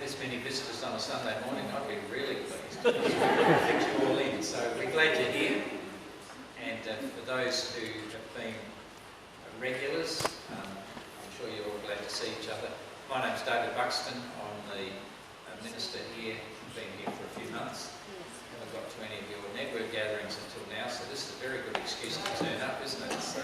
had this many visitors on a Sunday morning, I'd be really pleased. Fit you all in. So we're glad you're here. And for those who have been regulars, I'm sure you're all glad to see each other. My name's David Buxton. I'm the minister here. I've been here for a few months. Haven't got to any of your network gatherings until now, so this is a very good excuse to turn up, isn't it? So,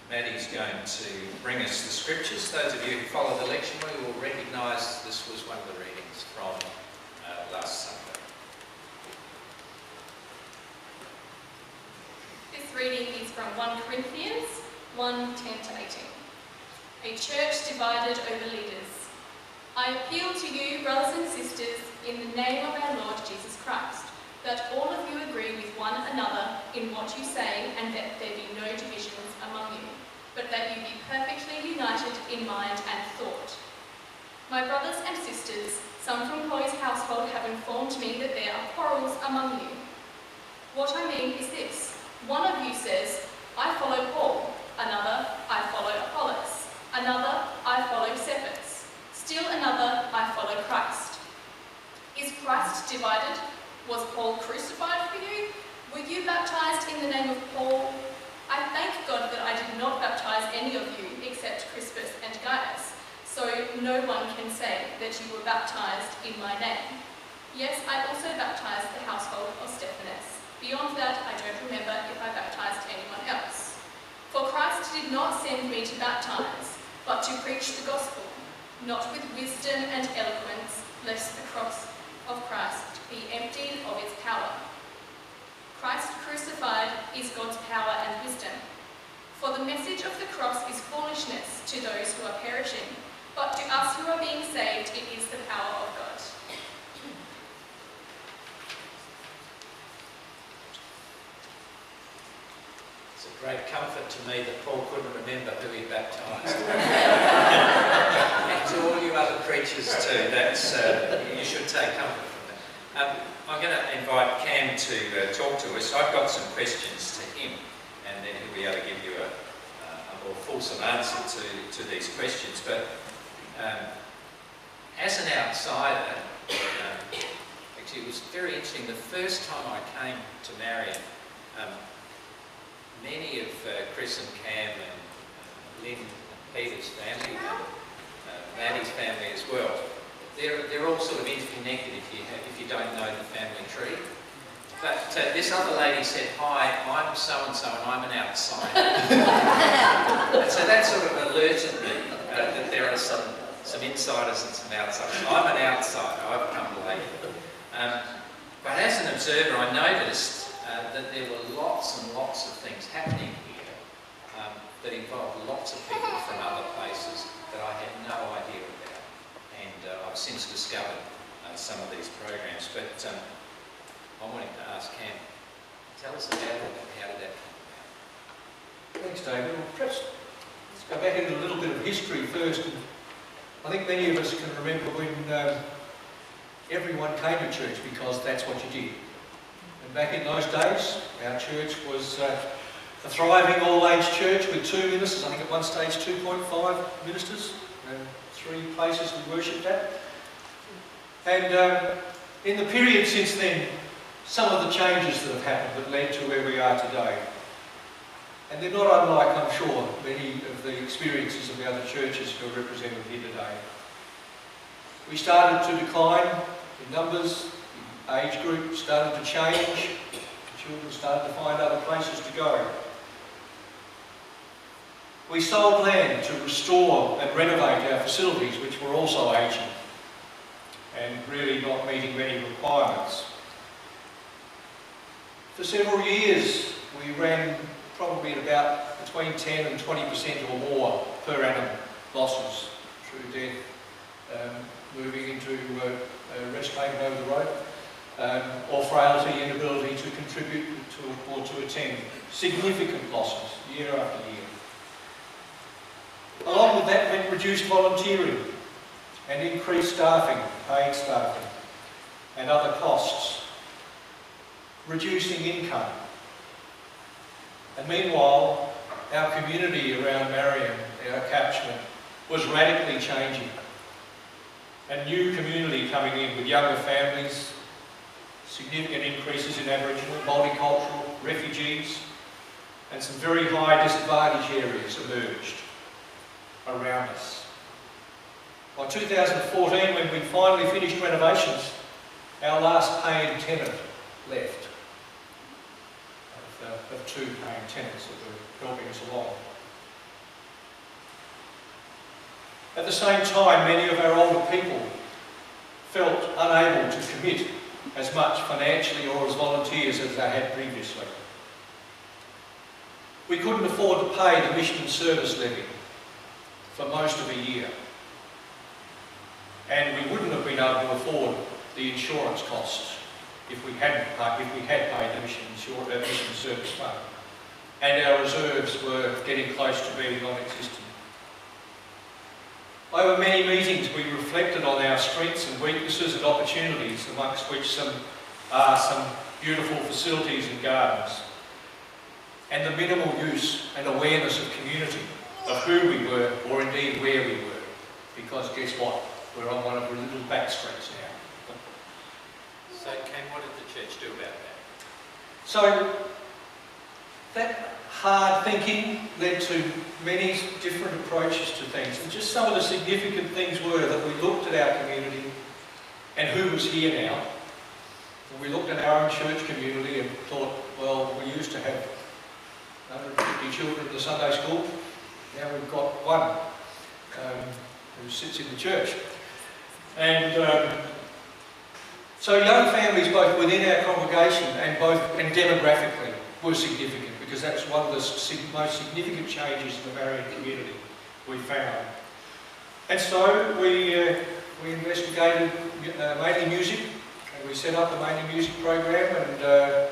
Maddie's going to bring us the scriptures. Those of you who follow the lectionary will recognise this was one of the readings from last Sunday. This reading is from 1 Corinthians 1:10-18. A church divided over leaders. I appeal to you, brothers and sisters, in the name of our Lord Jesus Christ, that all of you agree with one another in what you say, and that there be no divisions among you, but that you be perfectly united in mind and thought. My brothers and sisters, some from Chloe's household have informed me that there are quarrels among you. What I mean is this: one of you says, I follow Paul, another, I follow Apollos, another, I follow Cephas, still another, I follow Christ. Is Christ divided? Was Paul crucified for you? Were you baptized in the name of Paul? I thank God that I did not baptize any of you except Crispus and Gaius, so no one can say that you were baptized in my name. Yes, I also baptized the household of Stephanas. Beyond that, I don't remember if I baptized anyone else. For Christ did not send me to baptize, but to preach the gospel, not with wisdom and eloquence, lest the cross of Christ be emptied of its power. Christ crucified is God's power and wisdom. For the message of the cross is foolishness to those who are perishing, but to us who are being saved it is the power of God. It's a great comfort to me that Paul couldn't remember who he baptised. And to all you other preachers too, that's you should take comfort from that. I'm going to invite Cam to talk to us. I've got some questions to him, and then he'll be able to give you a more fulsome answer to these questions. But as an outsider, actually it was very interesting. The first time I came to Marion, many of Chris and Cam and Lynn and Peter's family, and Maddie's family as well, they're all sort of interconnected if you don't know the family tree. But this other lady said, "Hi, I'm so-and-so and I'm an outsider." And so that sort of alerted me that there are some insiders and some outsiders. I'm an outsider, I've come late. But as an observer, I noticed that there were lots and lots of things happening here that involved lots of people from other places that I had no idea about. And I've since discovered some of these programs. But I wanted to ask Cam, tell us about it, how did that come about? Thanks, David. Well, perhaps let's go back into a little bit of history first. I think many of us can remember when everyone came to church because that's what you did. And back in those days, our church was a thriving all-age church with 2 ministers. I think at one stage 2.5 ministers and 3 places we worshipped at. And in the period since then, some of the changes that have happened that led to where we are today. And they're not unlike, I'm sure, many of the experiences of the other churches who are represented here today. We started to decline in numbers, the age group started to change, the children started to find other places to go. We sold land to restore and renovate our facilities, which were also aging and really not meeting many requirements. For several years, we ran probably at about between 10 and 20% or more per annum losses through death, moving into restorating over the road, or frailty, inability to contribute to or to attend. Significant losses year after year. Along with that went reduced volunteering and increased staffing, paid staffing, and other costs, reducing income. And meanwhile, our community around Marion, our catchment, was radically changing. A new community coming in with younger families, significant increases in Aboriginal, multicultural, refugees, and some very high disadvantaged areas emerged around us. By 2014, when we finally finished renovations, our last paying tenant left, of two paying tenants that were helping us along. At the same time, many of our older people felt unable to commit as much financially or as volunteers as they had previously. We couldn't afford to pay the mission and service levy for most of a year, and we wouldn't have been able to afford the insurance costs if we had paid the mission service fund, and our reserves were getting close to being non-existent. Over many meetings we reflected on our strengths and weaknesses and opportunities, amongst which some beautiful facilities and gardens, and the minimal use and awareness of community, of who we were, or indeed where we were, because guess what? We're on one of the little back streets now. So, Cam, what did the church do about that? So, that hard thinking led to many different approaches to things, and just some of the significant things were that we looked at our community and who was here now. And we looked at our own church community and thought, well, we used to have 150 children in the Sunday school. Now we've got one who sits in the church. And so young families both within our congregation and demographically were significant, because that's one of the most significant changes in the Marion community we found. And so we investigated mainly music, and we set up the mainly music program, and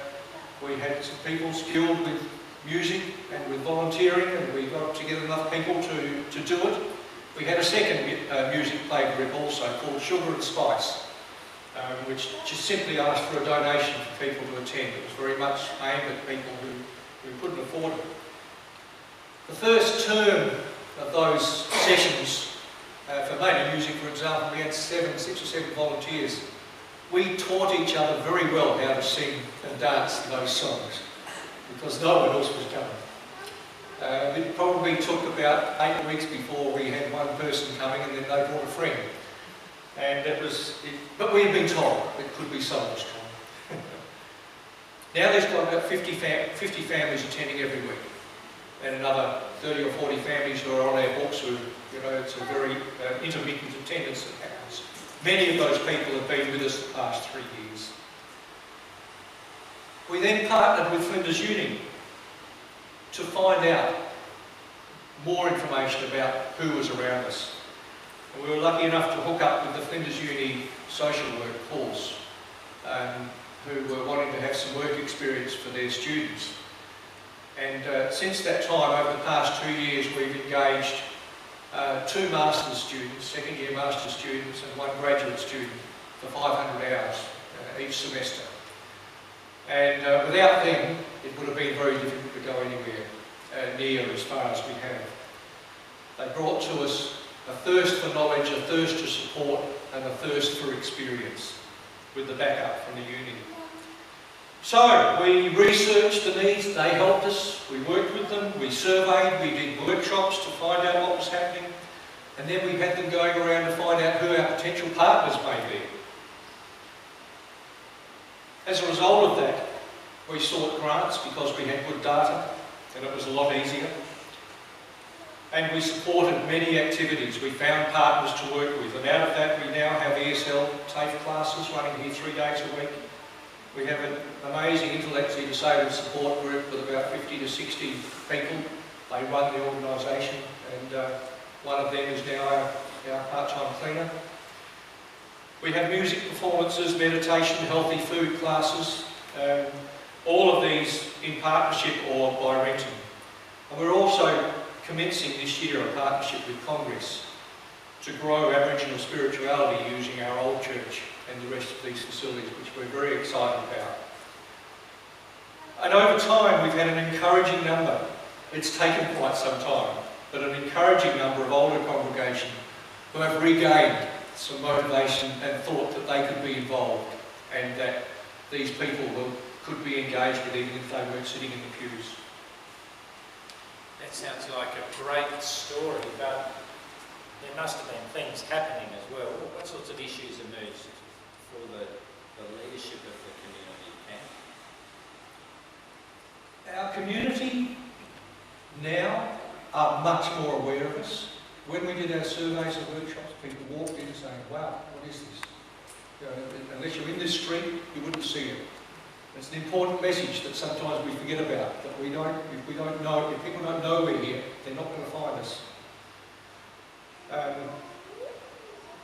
we had some people skilled with music and with volunteering, and we got together enough people to do it. We had a second music play group also called Sugar and Spice, which just simply asked for a donation for people to attend. It was very much aimed at people who couldn't afford it. The first term of those sessions, for mainly music for example, we had 6 or 7 volunteers. We taught each other very well how to sing and dance those songs, because no one else was coming. It probably took about 8 weeks before we had one person coming, and then they brought a friend. And but we had been told it could be someone's time. Now there's got about 50 families attending every week, and another 30 or 40 families who are on our books who, it's a very intermittent attendance that happens. Many of those people have been with us the past 3 years. We then partnered with Flinders Uni to find out more information about who was around us. And we were lucky enough to hook up with the Flinders Uni social work course, who were wanting to have some work experience for their students. And since that time, over the past 2 years, we've engaged 2 master's students, second-year master's students, and 1 graduate student for 500 hours each semester. And without them, it would have been very difficult to go anywhere near as far as we have. They brought to us a thirst for knowledge, a thirst to support, and a thirst for experience, with the backup from the uni. So we researched the needs, they helped us, we worked with them, we surveyed, we did workshops to find out what was happening, and then we had them going around to find out who our potential partners may be. As a result of that, we sought grants because we had good data and it was a lot easier. And we supported many activities. We found partners to work with, and out of that we now have ESL TAFE classes running here 3 days a week. We have an amazing intellectually disabled support group with about 50 to 60 people. They run the organisation, and one of them is now our part-time cleaner. We have music performances, meditation, healthy food classes, all of these in partnership or by renting. And we're also commencing this year a partnership with Congress to grow Aboriginal spirituality using our old church and the rest of these facilities, which we're very excited about. And over time we've had an encouraging number. It's taken quite some time, but an encouraging number of older congregation who have regained some motivation and thought that they could be involved and that these people could be engaged with even if they weren't sitting in the pews. That sounds like a great story, but there must have been things happening as well. What sorts of issues emerged for the leadership of the community? Our community now are much more aware of us. When we did our surveys and workshops, people walked in saying, wow, what is this? You know, unless you're in this street, you wouldn't see it. It's an important message that sometimes we forget about, that if people don't know we're here, they're not going to find us.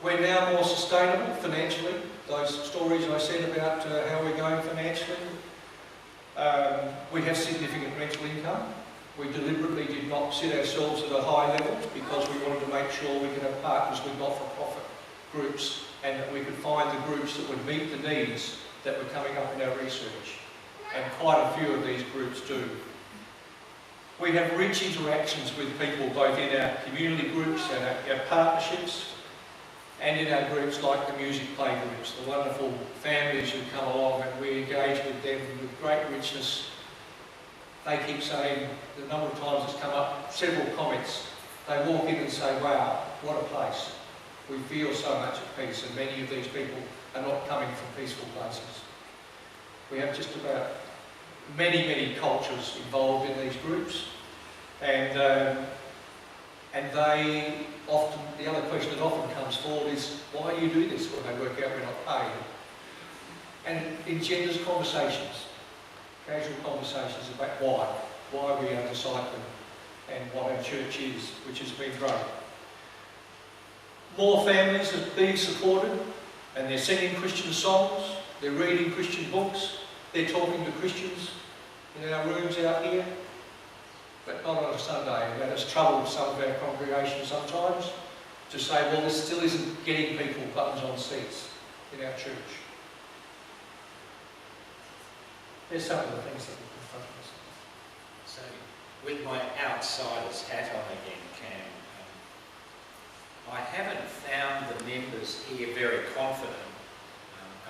We're now more sustainable financially. Those stories I said about how we're going financially. We have significant rental income. We deliberately did not set ourselves at a high level because we wanted to make sure we could have partners with not-for-profit groups and that we could find the groups that would meet the needs that were coming up in our research. And quite a few of these groups do. We have rich interactions with people both in our community groups and our partnerships and in our groups like the music play groups, the wonderful families who come along and we engage with them with great richness. They keep saying, the number of times it's come up, several comments, they walk in and say, wow, what a place. We feel so much at peace, and many of these people are not coming from peaceful places. We have just about many, many cultures involved in these groups, and they often, the other question that often comes forward is, why do you do this when they work out we're not paid? And it engenders conversations, casual conversations about why we are discipling and what our church is, which has been great. More families are being supported and they're singing Christian songs, they're reading Christian books, they're talking to Christians in our rooms out here, but not on a Sunday. And that has troubled some of our congregations sometimes to say, well, this still isn't getting people buttons on seats in our church. There's some of the things that we confront us. So, with my outsider's hat on again, Cam, I haven't found the members here very confident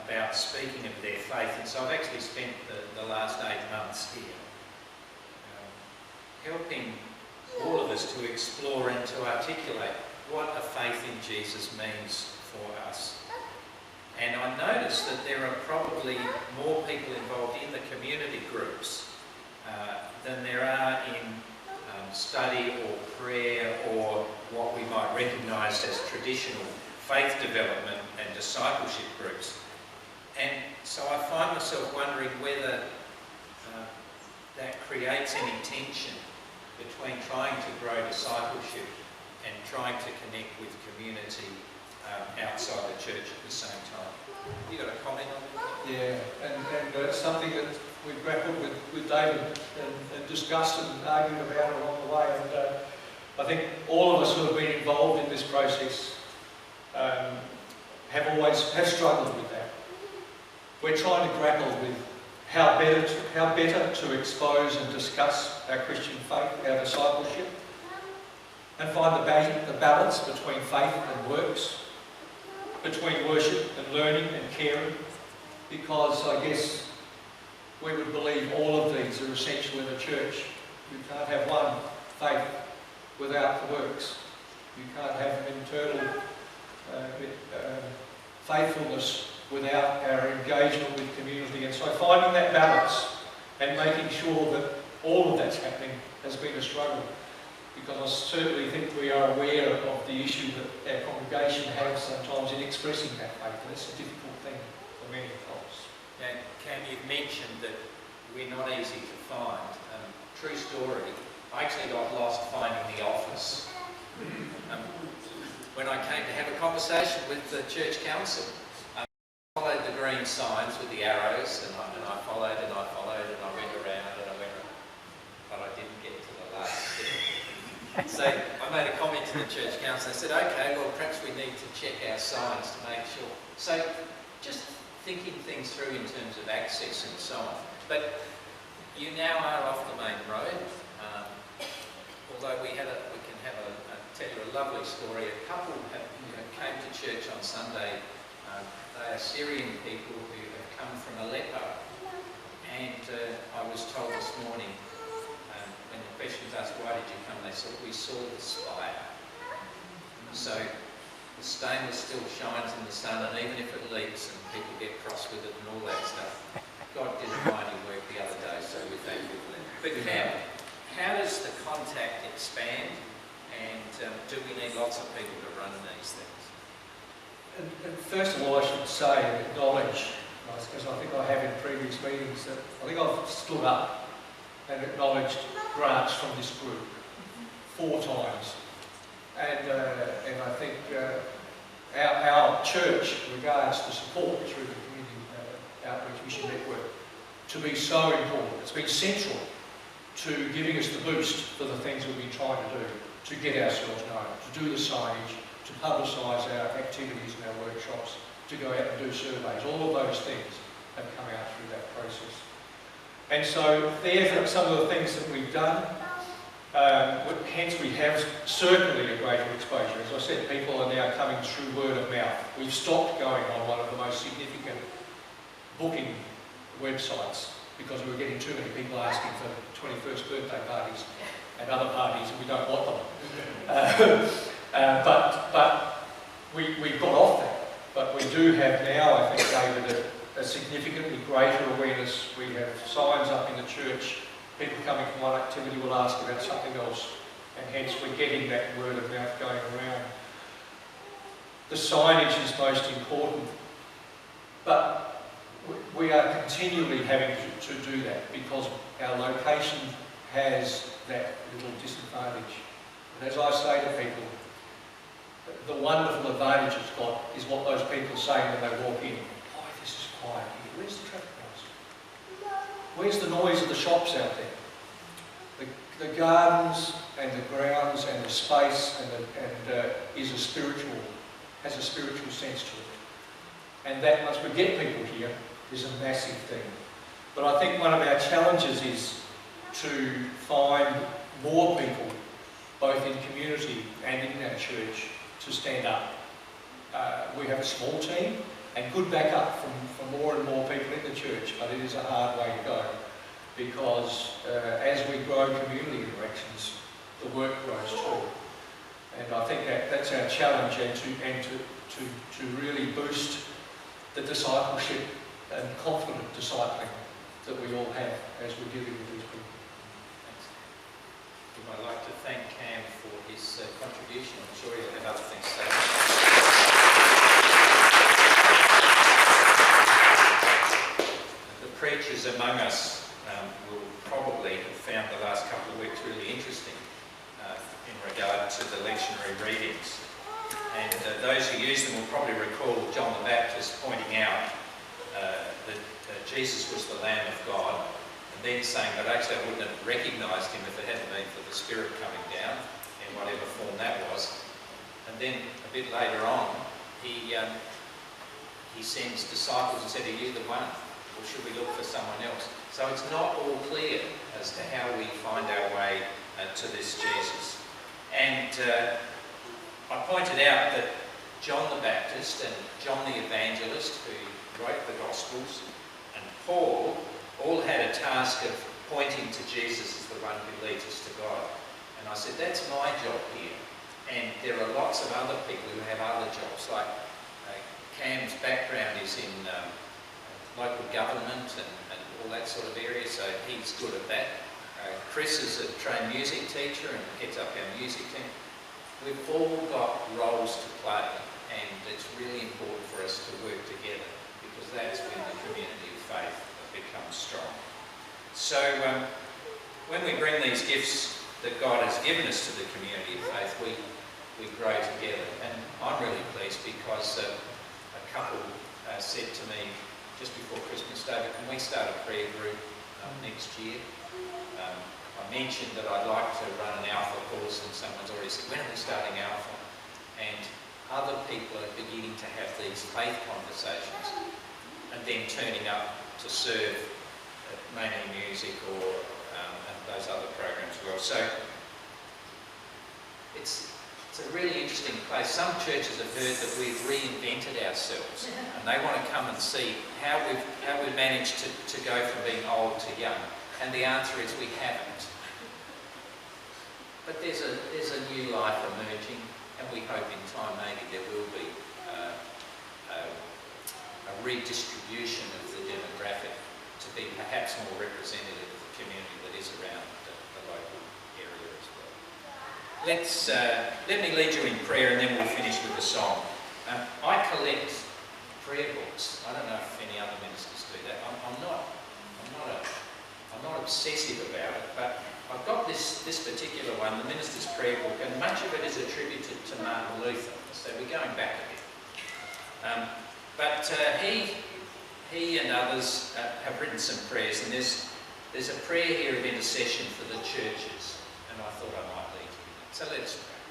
about speaking of their faith, and so I've actually spent the last 8 months here helping all of us to explore and to articulate what a faith in Jesus means for us. And I noticed that there are probably more people involved in the community groups than there are in study or prayer or what we might recognise as traditional faith development and discipleship groups. And so I find myself wondering whether that creates any tension between trying to grow discipleship and trying to connect with community outside the church at the same time. You got a comment on that? Yeah, and something that we've grappled with David and discussed and argued about along the way. And I think all of us who have been involved in this process have struggled with that. We're trying to grapple with how better to expose and discuss our Christian faith, our discipleship, and find the balance between faith and works, between worship and learning and caring, because I guess we would believe all of these are essential in a church. You can't have one faith without the works. You can't have an internal faithfulness without our engagement with community. And so finding that balance and making sure that all of that's happening has been a struggle, because I certainly think we are aware of the issue that our congregation has sometimes in expressing that faith, and it's a difficult thing for many of us. Now, Cam, you've mentioned that we're not easy to find. True story, I actually got lost finding the office. When I came to have a conversation with the church council, I followed the green signs with the arrows, and I followed and I followed and I went around and I went around, but I didn't get to the last bit. So I made a comment to the church council. I said, okay, well, perhaps we need to check our signs to make sure. So just thinking things through in terms of access and so on. But you now are off the main road, although we can have a a lovely story. A couple came to church on Sunday. They are Syrian people who have come from Aleppo. And I was told this morning, when the question was asked, why did you come? They said, we saw the spire. So the stainless still shines in the sun, and even if it leaks and people get cross with it and all that stuff, God did a mighty work the other day, so we thank you for that. But how does the contact expand, and do we need lots of people to run these things? And first of all, I should say and acknowledge, because I think I have in previous meetings, that I think I've stood up and acknowledged grants from this group 4 times. And I think our church regards the support through the Community Outreach Mission Network to be so important. It's been central to giving us the boost for the things we've been trying to do, to get ourselves known, to do the signage, to publicise our activities and our workshops, to go out and do surveys. All of those things have come out through that process. And so there are some of the things that we've done. Hence we have certainly a greater exposure. As I said, people are now coming through word of mouth. We've stopped going on one of the most significant booking websites because we were getting too many people asking for 21st birthday parties and other parties, and we don't want them. But we've got off that. But we do have now, I think, David, a significantly greater awareness. We have signs up in the church. People coming from one activity will ask about something else, and hence we're getting that word of mouth going around. The signage is most important, but we are continually having to do that because our location has that little disadvantage. And as I say to people, the wonderful advantage it's got is what those people say when they walk in. Oh, this is quiet here. Where's the traffic noise? Where's the noise of the shops out there? The gardens and the grounds and the space is has a spiritual sense to it. And that, once we get people here, is a massive thing. But I think one of our challenges is to find more people, both in community and in our church, to stand up. We have a small team and good backup from more and more people in the church, but it is a hard way to go because as we grow community interactions, the work grows too. And I think that's our challenge, and to really boost the discipleship and confident discipling that we all have as we're dealing with these people. Thanks. I'd like to thank Cam for his contribution. I'm sure he'll have other things to say. The preachers among us will probably have found the last couple of weeks really interesting in regard to the lectionary readings. And those who use them will probably recall John the Baptist pointing out that Jesus was the Lamb of God, and then saying that actually I wouldn't have recognised him if it hadn't been for the Spirit coming down, in whatever form that was. And then a bit later on, he sends disciples and said, are you the one, or should we look for someone else? So it's not all clear as to how we find our way to this Jesus. And I pointed out that John the Baptist and John the Evangelist, who wrote the Gospels, and Paul all had a task of pointing to Jesus as the one who leads us to God. And I said, that's my job here. And there are lots of other people who have other jobs, like Cam's background is in local government and all that sort of area, so he's good at that. Chris is a trained music teacher and heads up our music team. We've all got roles to play, and it's really important for us to work together because that's when the community of faith becomes strong. So when we bring these gifts that God has given us to the community of faith, we grow together. And I'm really pleased because a couple said to me just before Christmas, David, can we start a prayer group next year? I mentioned that I'd like to run an Alpha course, and someone's already said, when are we starting Alpha? And other people are beginning to have these faith conversations and then turning up to serve at mainly music or those other programs as well. So it's It's a really interesting place. Some churches have heard that we've reinvented ourselves, and they want to come and see how we've managed to go from being old to young. And the answer is we haven't. But there's a new life emerging, and we hope in time maybe there will be a redistribution of the demographic to be perhaps more representative of the community that is around the local area as well. Let me lead you in prayer, and then we'll finish with a song. I collect prayer books. I don't know if any other ministers do that. I'm not obsessive about it, but I've got this particular one, the Minister's Prayer Book, and much of it is attributed to Martin Luther, so we're going back a bit. But he and others have written some prayers, and there's a prayer here of intercession for the churches, and I thought I might lead you in it. So let's pray.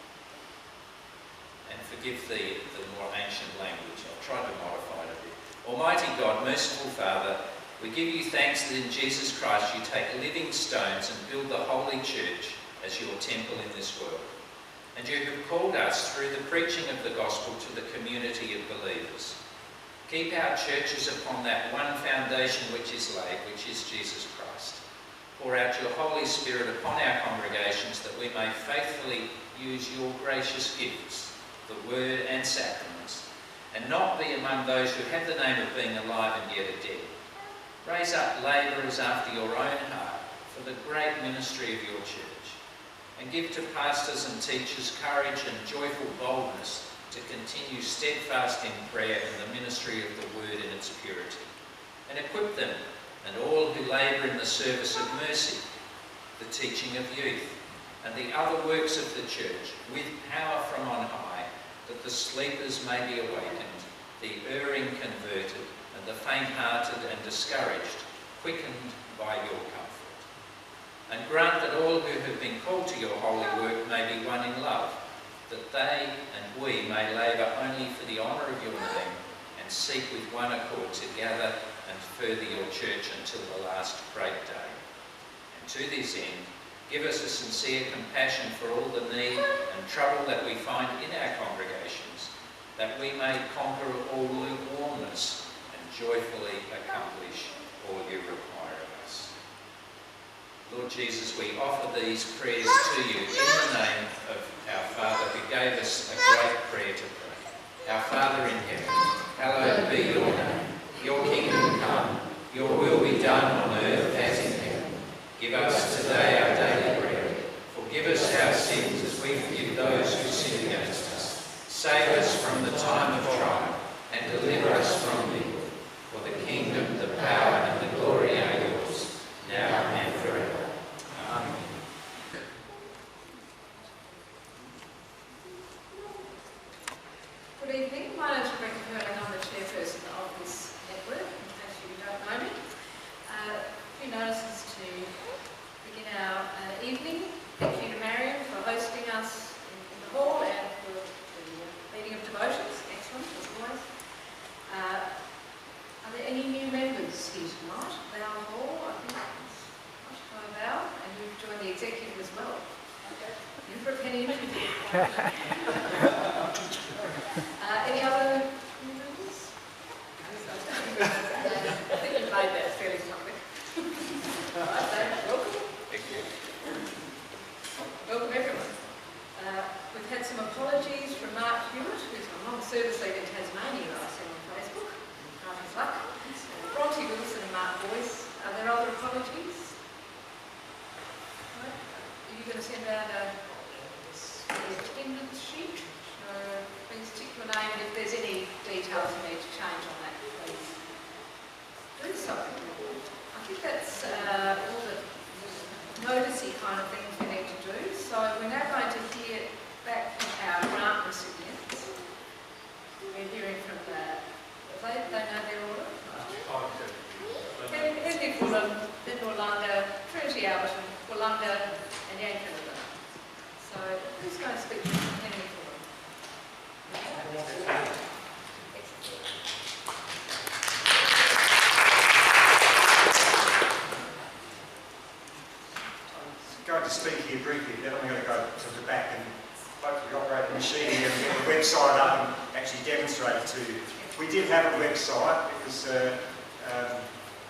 And forgive the more ancient language. I've tried to modify it a bit. Almighty God, merciful Father, we give you thanks that in Jesus Christ you take living stones and build the holy church as your temple in this world. And you have called us through the preaching of the gospel to the community of believers. Keep our churches upon that one foundation which is laid, which is Jesus Christ. Pour out your Holy Spirit upon our congregations that we may faithfully use your gracious gifts, the word and sacraments, and not be among those who have the name of being alive and yet are dead. Raise up labourers after your own heart for the great ministry of your church, and give to pastors and teachers courage and joyful boldness to continue steadfast in prayer and the ministry of the word in its purity, and equip them and all who labour in the service of mercy, the teaching of youth, and the other works of the church with power from on high, that the sleepers may be awakened, the erring converted, and the faint-hearted and discouraged quickened by your comfort. And grant that all who have been called to your holy work may be one in love, that they and we may labour only for the honour of your name and seek with one accord to gather and further your church until the last great day. And to this end, give us a sincere compassion for all the need and trouble that we find in our congregations, that we may conquer all lukewarmness and joyfully accomplish all you require of us. Lord Jesus, we offer these prayers to you in the name of our Father who gave us a great prayer to pray. Our Father in heaven, hallowed be your name. Your kingdom come, your will be done on earth as in heaven. Give us today our daily bread. Forgive us our sins as we forgive those who sin against us. Save us from the time of trial and deliver us from evil. For the kingdom, the power and the glory are yours, now and forever. Amen. Good evening. My name is Rebecca Hurling. I'm the chairperson of this network, in case you don't know me. A few notices to begin our evening. Thank you to Marion for hosting us in the hall and for the meeting of devotions. Excellent, as always. Are there any new members here tonight? Val Hall, I think. Hello, Val. And you've joined the executive as well. Okay. In for a penny. Any other new members? I think you made that fairly public. Right, David, welcome. Thank you. Welcome, everyone. We've had some apologies from Mark Hewitt, who's a long service leader in Tasmania, I see on Facebook. His luck. Bronte Wilson and Mark Boyce. Are there other apologies? Right. Are you going to send out the attendance sheet? Please tick your name, and if there's any details you need to change on that, please do so. I think that's all the noticey kind of things we need to do. So we're now going to hear back from our grant recipients. We're hearing from they know their order. Henry Fulham, then Orlando, Trinity Alberton, Wollonga and Yankullera. machine here and get the website up and actually demonstrate it to you. We did have a website. It was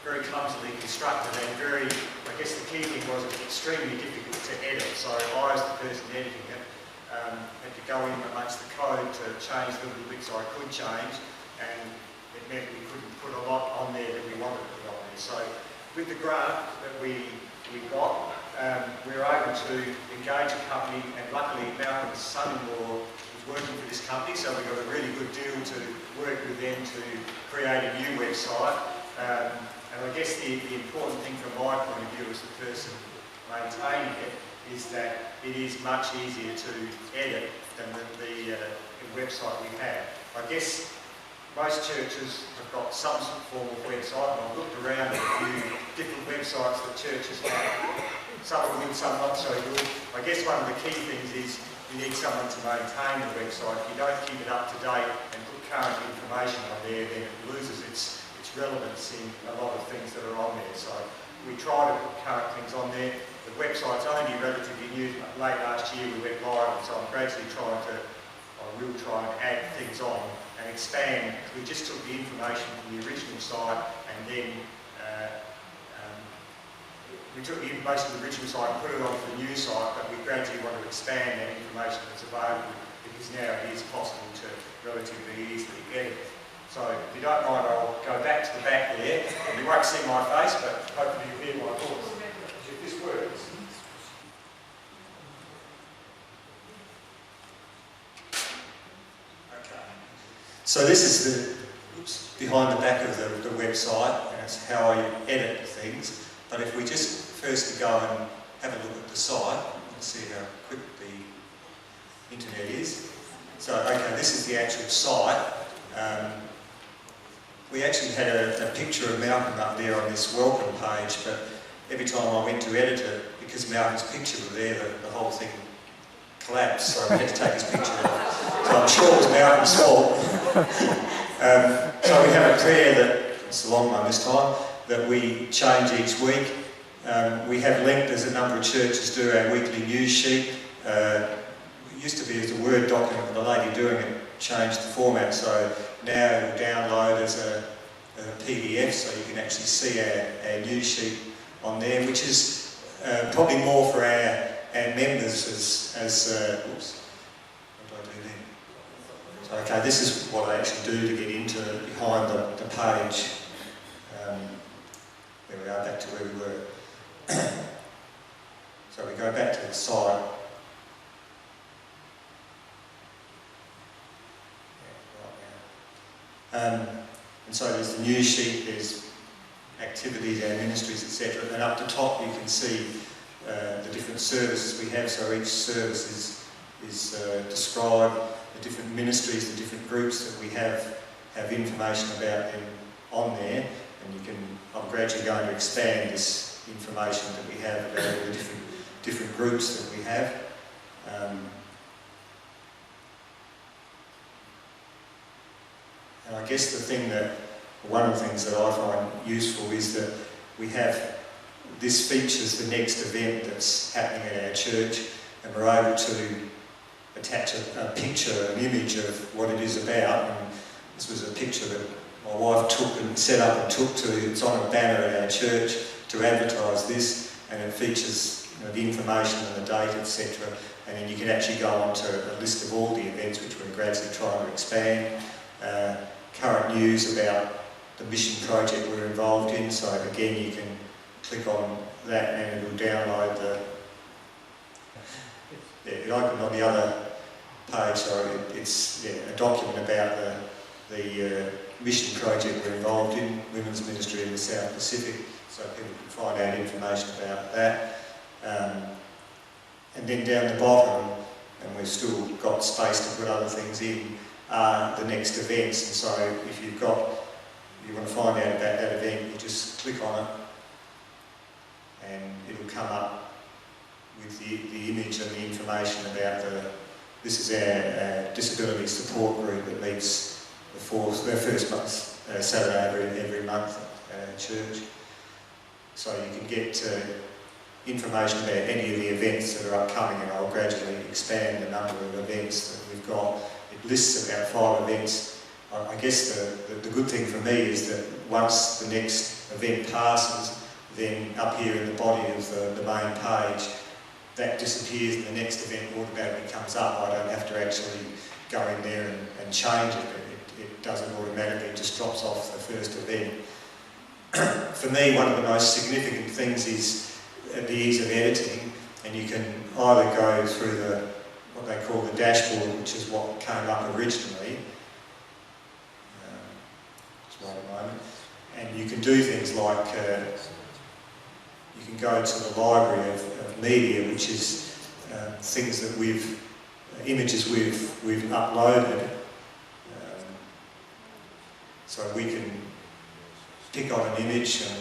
very clumsily constructed and very, I guess the key thing was it was extremely difficult to edit. So I, as the person editing it, had to go in amongst the code to change the little bits I could change, and it meant we couldn't put a lot on there that we wanted to put on there. So with the grant that we got, we were able to engage a company, and luckily Malcolm's son-in-law was working for this company, so we got a really good deal to work with them to create a new website. And I guess the important thing from my point of view as the person maintaining it is that it is much easier to edit than the website we have. I guess most churches have got some form of website, and I've looked around at a few different websites that churches have. Some are good, some not so good. I guess one of the key things is you need someone to maintain the website. If you don't keep it up to date and put current information on there, then it loses its relevance in a lot of things that are on there. So we try to put current things on there. The website's only relatively new. Late last year we went live, and so I'm gradually I will try and add things on and expand. We just took the information from the original site, and then we took the information from the original site and put it onto the new site, but we gradually want to expand that information that's available, because now it is possible to relatively easily edit it. So if you don't mind, I'll go back to the back there, and you won't see my face, but hopefully you'll hear my voice. If this works. Okay. So this is behind the back of the website, and it's how I edit things. But if we just first go and have a look at the site, and see how quick the internet is. So, okay, this is the actual site. We actually had a picture of Malcolm up there on this welcome page, but every time I went to edit it, because Malcolm's picture was there, the whole thing collapsed, so we had to take his picture out. So I'm sure it was Malcolm's fault. So we have a prayer that, it's a long one this time, that we change each week. We have linked, as a number of churches do, our weekly news sheet. It used to be as a Word document, but the lady doing it changed the format, so now it'll download as a PDF, so you can actually see our news sheet on there, which is probably more for our members as oops, what do I do then? So, okay, this is what I actually do to get into behind the page. There we are, back to where we were. So we go back to the site. And so there's the news sheet, there's activities, our ministries, etc. And up the top you can see the different services we have. So each service is described, the different ministries, the different groups that we have information about them on there. And you can, I'm gradually going to expand this information that we have about all the different groups that we have. And I guess one of the things that I find useful is that we have, this features the next event that's happening at our church, and we're able to attach a picture, an image of what it is about. And this was a picture that my wife took and set up and took to, it's on a banner at our church to advertise this, and it features the information and the date, etc. And then you can actually go on to a list of all the events which we're gradually trying to expand. Current news about the mission project we're involved in, so again you can click on that and it will download it opened on the other page, so it's a document about the mission project we're involved in, women's ministry in the South Pacific, so people can find out information about that. And then down the bottom, and we've still got space to put other things in, the next events. And so if you want to find out about that event, you just click on it and it'll come up with the image and the information about this is our disability support group that meets the first month, Saturday every month at our church. So you can get information about any of the events that are upcoming, and I'll gradually expand the number of events that we've lists about 5 events. I guess the good thing for me is that once the next event passes, then up here in the body of the main page, that disappears and the next event automatically comes up. I don't have to actually go in there and change it. It does it automatically, it just drops off the first event. For me, one of the most significant things is the ease of editing, and you can either go through what they call the dashboard, which is what came up originally. Just wait a moment. And you can do things like you can go to the library of media, which is things that images we've uploaded. So we can pick on an image, and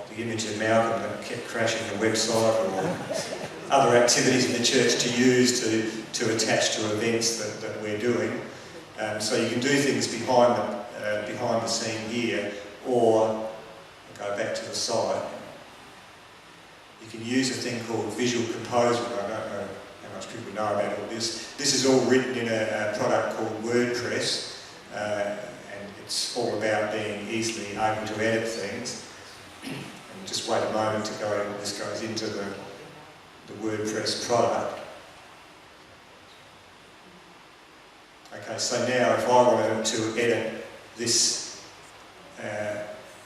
the image of Malcolm that kept crashing the website, or other activities in the church to use to attach to events that we're doing. So you can do things behind the scene here, or go back to the site. You can use a thing called Visual Composer. I don't know how much people know about all this. This is all written in a product called WordPress, and it's all about being easily able to edit things. And just wait a moment to go. This goes into the WordPress product. Okay, so now if I wanted to edit this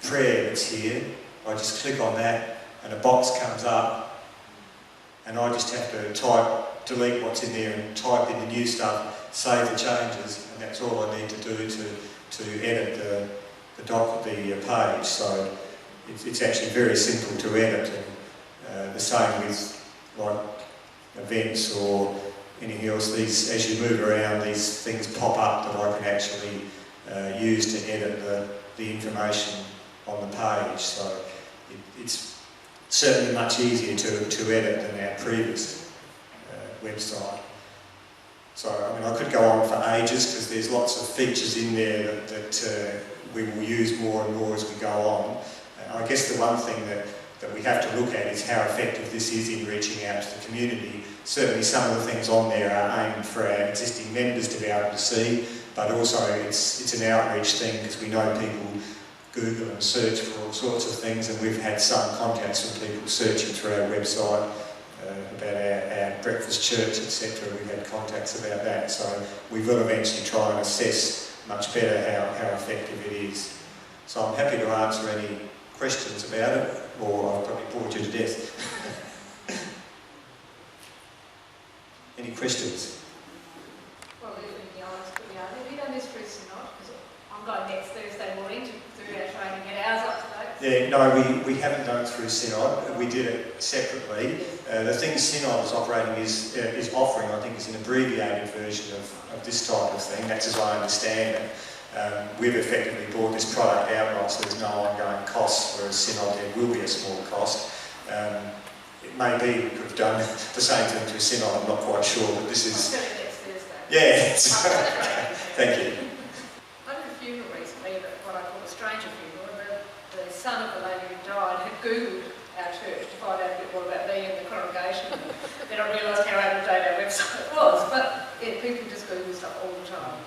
prayer that's here, I just click on that and a box comes up, and I just have to delete what's in there and type in the new stuff, save the changes, and that's all I need to do to edit the page. So it's actually very simple to edit, and the same with like events or anything else. As you move around, these things pop up that I can actually use to edit the information on the page. So it's certainly much easier to edit than our previous website. So I mean, I could go on for ages because there's lots of features in there that we will use more and more as we go on. I guess the one thing that we have to look at is how effective this is in reaching out to the community. Certainly some of the things on there are aimed for our existing members to be able to see, but also it's an outreach thing because we know people Google and search for all sorts of things, and we've had some contacts from people searching through our website about our breakfast church, etc. We've had contacts about that, so we will eventually try and assess much better how effective it is. So I'm happy to answer any questions about it, or I've probably bored you to death. Any questions? Well, definitely, have you done this for us or not? Because I'm going next Thursday morning to do our training, get ours up to date. Yeah, no, we haven't done it through Synod. We did it separately. The thing Synod is operating is offering, I think, is an abbreviated version of this type of thing. That's as I understand it. We've effectively bought this product outright, so there's no ongoing costs, whereas Synod there will be a small cost. It may be we could have done the same thing through Synod, I'm not quite sure, but this is... I'll tell you next Thursday. Yeah, thank you. I did a funeral recently, what I call a stranger funeral, and the son of the lady who died had Googled our church to find out a bit more about me and the congregation. Then I realised how out of date our website was, but yeah, people just Google stuff all the time.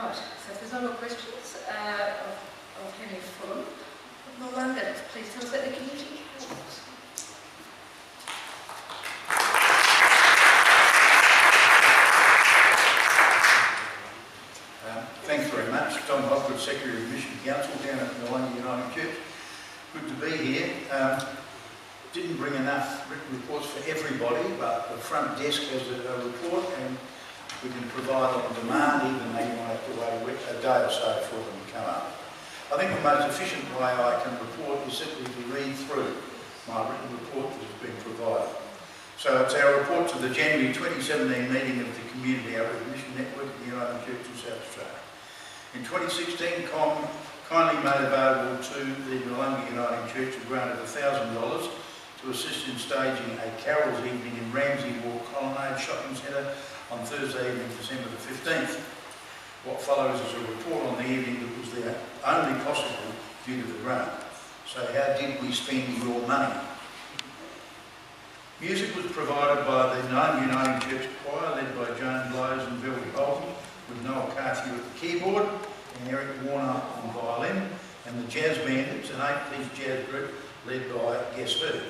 Right, so if there's no more questions, of Henry Fulham, Melinda, please tell us about the community carols. Thanks very much. Tom Hopwood, Secretary of Mission Council down at the Melinda Uniting Church. Good to be here. Didn't bring enough written reports for everybody, but the front desk has a report and we can provide on demand, even though you might have to wait a day or so for them to come up. I think the most efficient way I can report is simply to read through my written report that has been provided. So it's our report to the January 2017 meeting of the Community Outreach Mission Network of the Uniting Church in South Australia. In 2016, kindly made available to the Melinda Uniting Church a grant of $1,000 to assist in staging a carols evening in Ramsey Walk Colonnade Shopping Centre on Thursday evening, December the 15th. What follows is a report on the evening that was there only possible due to the grant. So how did we spend your money? Music was provided by the Melinda Uniting Church Choir, led by Joan Blows and keyboard, and Eric Warner on violin, and the Jazz Bandits, an 8-piece jazz group led by Guess Who.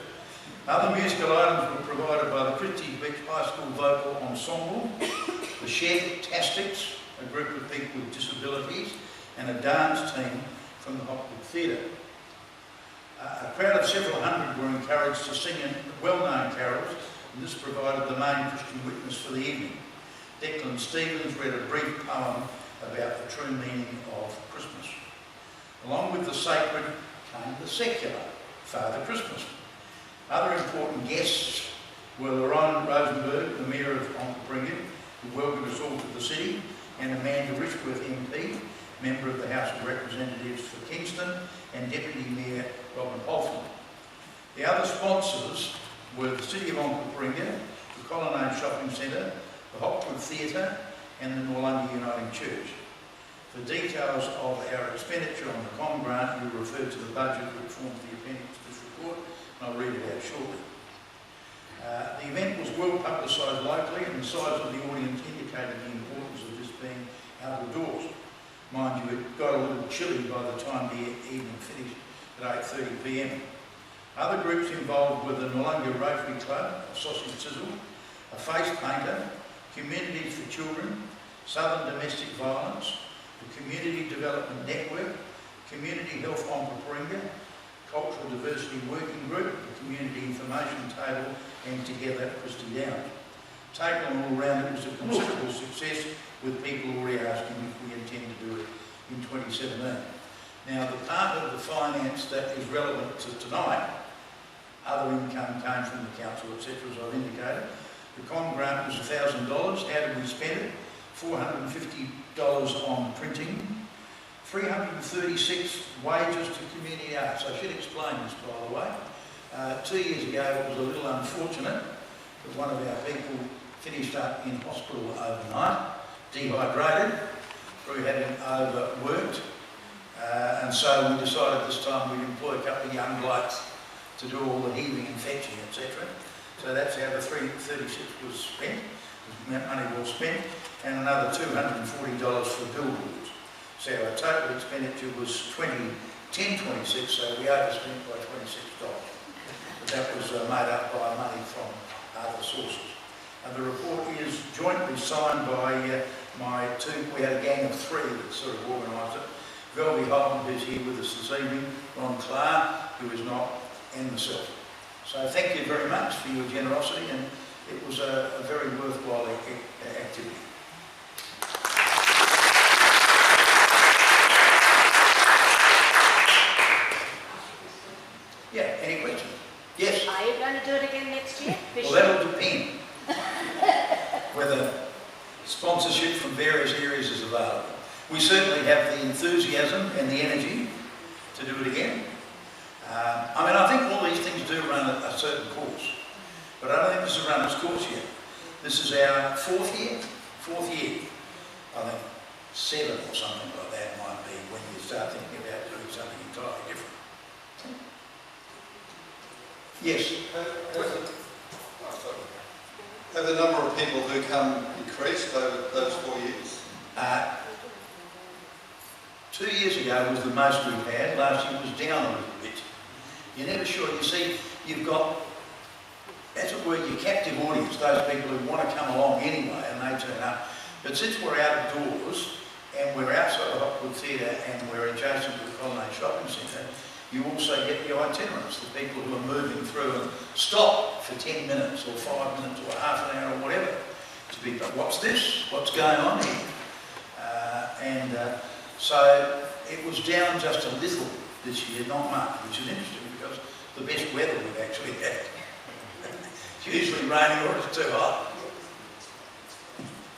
Other musical items were provided by the Christie Beach High School Vocal Ensemble, the Shed-tastics, a group of people with disabilities, and a dance team from the Hopwood Theatre. A crowd of several hundred were encouraged to sing in well-known carols, and this provided the main Christian witness for the evening. Declan Stevens read a brief poem about the true meaning of Christmas. Along with the sacred came the secular, Father Christmas. Other important guests were Lorraine Rosenberg, the Mayor of Onkaparinga, who welcomed us all to the city, and Amanda Richworth MP, Member of the House of Representatives for Kingston, and Deputy Mayor Robin Holfman. The other sponsors were the City of Onkaparinga, the Colonnade Shopping Centre, the Hopwood Theatre, and the Noarlunga Uniting Church. For details of our expenditure on the COM grant, you refer to the budget which forms the appendix to this report, and I'll read it out shortly. The event was well publicised locally, and the size of the audience indicated the importance of this being out of doors. Mind you, it got a little chilly by the time the evening finished at 8:30 p.m. Other groups involved were the Noarlunga Rotary Club, a sausage sizzle, a face painter, Communities for Children, Southern Domestic Violence, the Community Development Network, Community Health Onkaparinga, Cultural Diversity Working Group, the Community Information Table, and Together Christie Downs. Taken all round, it was a considerable success, with people already asking if we intend to do it in 2017. Now, the part of the finance that is relevant to tonight, other income came from the council, etc., as I've indicated. The COM grant was $1,000. How did we spend it? $450 on printing, 336 wages to community arts. I should explain this, by the way. 2 years ago, it was a little unfortunate that one of our people finished up in hospital overnight, dehydrated, through having overworked. And so we decided this time we'd employ a couple of young blokes to do all the heaving and fetching, etc. So that's how the 336 was spent. It was money well spent, and another $240 for billboards. So our total expenditure was $10.26, so we overspent by $26. But that was made up by money from other sources. And the report is jointly signed by we had a gang of three that sort of organised it. Velby Holland, who's here with us this evening, Ron Clark, who is not, and myself. So thank you very much for your generosity, and it was a very worthwhile activity. Yeah, any questions? Yes? Are you going to do it again next year? Well, that'll depend whether sponsorship from various areas is available. We certainly have the enthusiasm and the energy to do it again. I think all these things do run a certain course, but I don't think this has run its course yet. This is our fourth year. I think 7 or something like that might be when you start thinking about doing something entirely different. Yes? Have the number of people who come increased over those 4 years? 2 years ago was the most we've had. Last year was down a little bit. You're never sure. You see, you've got, as it were, your captive audience, those people who want to come along anyway and they turn up. But since we're outdoors and we're outside the Hopwood Theatre and we're adjacent to the Colonnade Shopping Centre, you also get the itinerants, the people who are moving through and stop for 10 minutes or 5 minutes or half an hour or whatever to be, but what's this? What's going on here? So it was down just a little this year, not much, which is interesting because the best weather we've actually had. It's usually raining or it's too hot.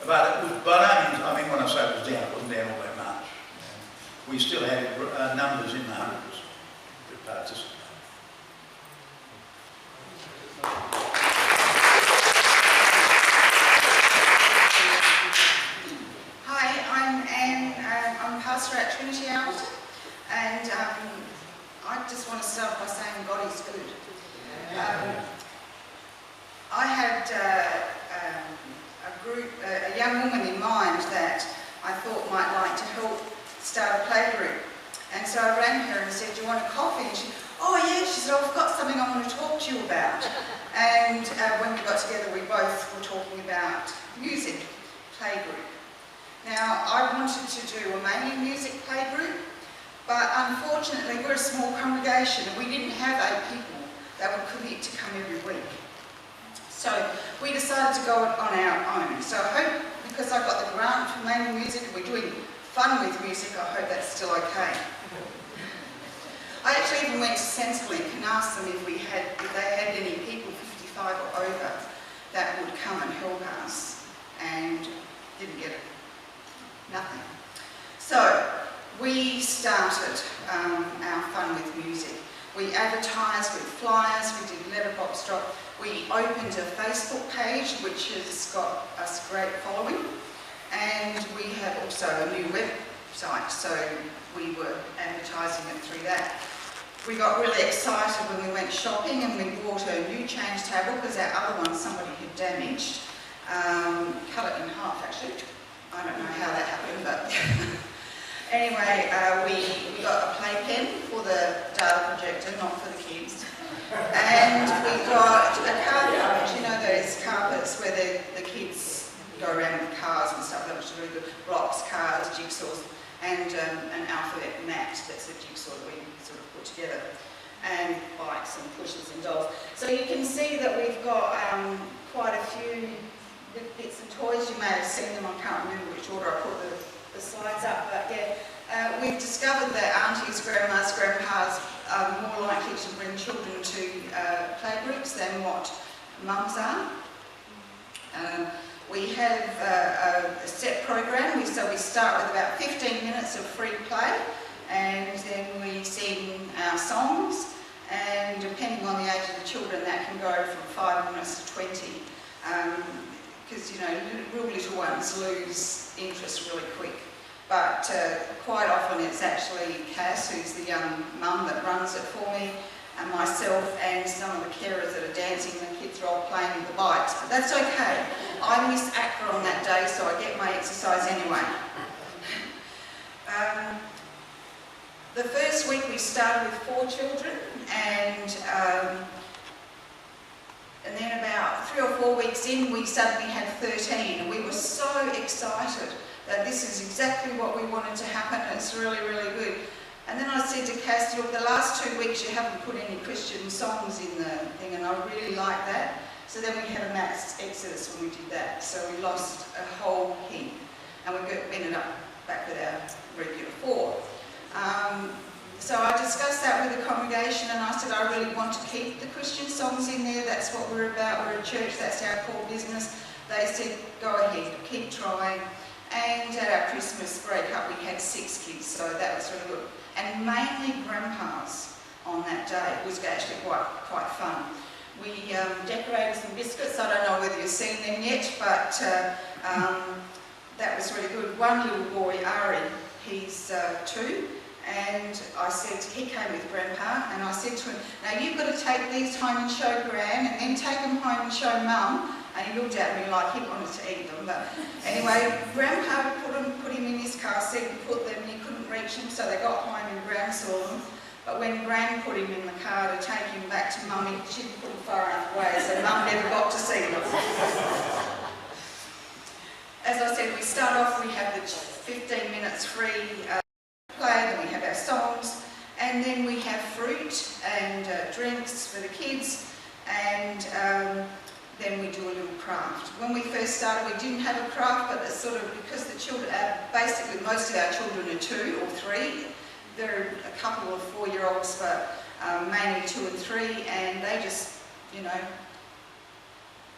But it was, I mean, when I say it was down, it wasn't down all that much. We still had numbers in the hundreds that participated. Hi, I'm Anne. I'm pastor at Trinity Alton, and I just want to start by saying God is good. I had a young woman in mind that I thought might like to help start a play group. And so I rang her and said, do you want a coffee? And she, oh yeah, she said, oh, I've got something I want to talk to you about. And when we got together, we both were talking about music, play group. Now, I wanted to do a mainly music play group, but unfortunately we're a small congregation and we didn't have 8 people that would commit to come every week. So we decided to go on our own. So I hope, because I got the grant for mainly music and we're doing fun with music, I hope that's still okay. I actually even went to Centrelink and asked them if they had any people 55 or over that would come and help us, and didn't get it. Nothing. So we started our fun with music. We advertised with flyers, we did letterbox drop, we opened a Facebook page which has got us a great following, and we have also a new website, so we were advertising it through that. We got really excited when we went shopping and we bought a new change table because our other one somebody had damaged. Cut it in half actually. I don't know how that happened, but anyway, we got a playpen for the data projector, not for the kids. And we got a carpet, you know those carpets where the kids go around with cars and stuff, that was really good. Blocks, cards, jigsaws, and an alphabet mat that's a jigsaw that we sort of put together. And bikes and pushes and dolls. So you can see that we've got quite a few bits and toys. You may have seen them, I can't remember which order I put the slides up, but yeah, we've discovered that aunties, grandmas, grandpas are more likely to bring children to play groups than what mums are. We have a set program, so we start with about 15 minutes of free play, and then we sing our songs, and depending on the age of the children, that can go from 5 minutes to 20. Because, you know, real little ones lose interest really quick. But quite often it's actually Cass, who's the young mum, that runs it for me, and myself and some of the carers that are dancing, and the kids are all playing with the bikes. But that's okay. I miss ACRA on that day, so I get my exercise anyway. The first week we started with 4 children, and then about 3 or 4 weeks in, we suddenly had 13, and we were so excited that this is exactly what we wanted to happen. It's really, really good. And then I said to Cass, look, the last 2 weeks you haven't put any Christian songs in the thing, and I really like that. So then we had a mass exodus when we did that. So we lost a whole heap, and we ended up back with our regular 4. So I discussed that with the congregation, and I said I really want to keep the Christian songs in there. That's what we're about. We're a church. That's our core business. They said, go ahead, keep trying. And at our Christmas break-up, we had 6 kids, so that was really good. And mainly grandpas on that day. It was actually quite fun. We decorated some biscuits. I don't know whether you've seen them yet, but that was really good. One little boy, Ari, he's 2. And I said, he came with Grandpa, and I said to him, now you've got to take these home and show Gran, and then take them home and show Mum. And he looked at me like he wanted to eat them. But anyway, Grandpa put him in his car seat and put them, and he couldn't reach them, so they got home and Gran saw them. But when Gran put him in the car to take him back to Mum, she didn't put them far enough away, so Mum never got to see them. As I said, we start off, we have the 15 minutes free play, then we have our songs, and then we have fruit and drinks for the kids, and then we do a little craft. When we first started, we didn't have a craft, but it's sort of because the children, basically most of our children are 2 or 3. There are a couple of 4-year-olds, but mainly 2 and 3, and they just, you know,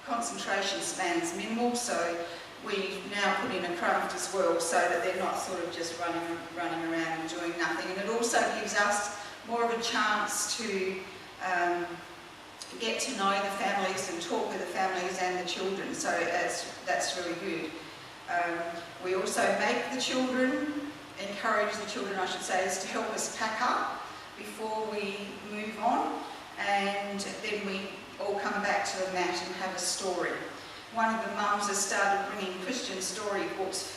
concentration span's minimal, so we now put in a craft as well, so that they're not sort of just running around and doing nothing. And it also gives us more of a chance to get to know the families and talk with the families and the children, so that's really good. We also make the children, encourage the children I should say, is to help us pack up before we move on, and then we all come back to the mat and have a story. One of the mums has started bringing Christian storybooks talks,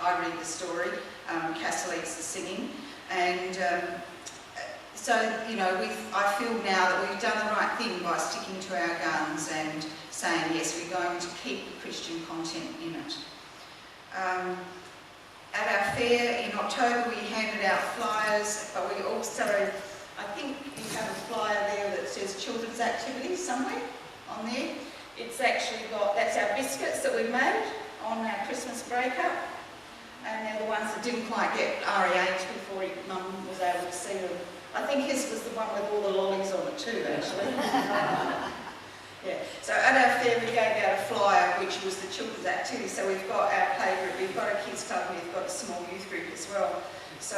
I read the story, Cass leads the singing, and so, you know, I feel now that we've done the right thing by sticking to our guns and saying, yes, we're going to keep the Christian content in it. At our fair in October, we handed out flyers, but we also, I think you have a flyer there that says children's activities somewhere on there. It's actually got, that's our biscuits that we made on our Christmas breakup. And they're the ones that didn't quite get REH before Mum was able to see them. I think his was the one with all the lollies on it too, actually. Yeah. So at our fair we gave out a flyer which was the children's activity. So we've got our playgroup, we've got a kids club, and we've got a small youth group as well. So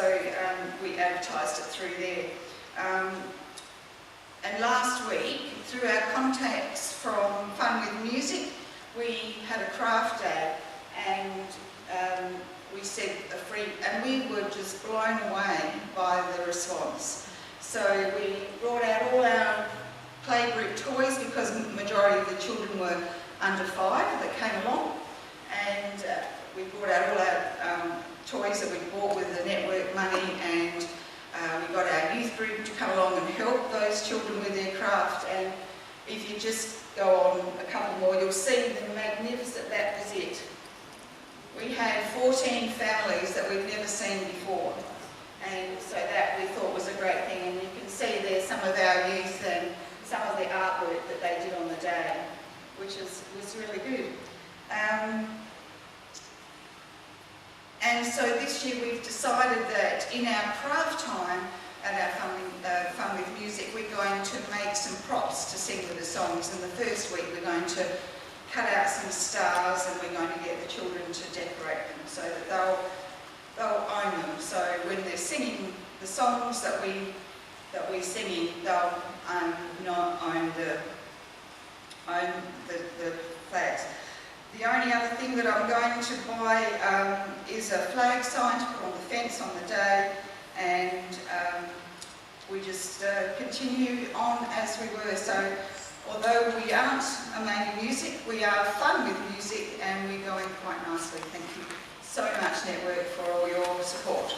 we advertised it through there. And last week, through our contacts from Fun with Music, we had a craft day, and we said and we were just blown away by the response. So we brought out all our playgroup toys, because the majority of the children were under 5 that came along, and we brought out all our toys that we bought with the network money, and we got our youth group to come along and help those children with their craft. And if you just go on a couple more, you'll see the magnificent, that was it. We had 14 families that we've never seen before, and so that we thought was a great thing. And you can see there some of our youth and some of the artwork that they did on the day, which was really good. And so this year we've decided that in our craft time at our Fun with Music, we're going to make some props to sing with the songs. And the first week we're going to cut out some stars, and we're going to get the children to decorate them so that they'll own them. So when they're singing the songs that we're singing, they'll not own the flags. The only other thing that I'm going to buy is a flag sign to put on the fence on the day, and we just continue on as we were. So although we aren't mainly music, we are Fun with Music, and we're going quite nicely. Thank you so much, Network, for all your support.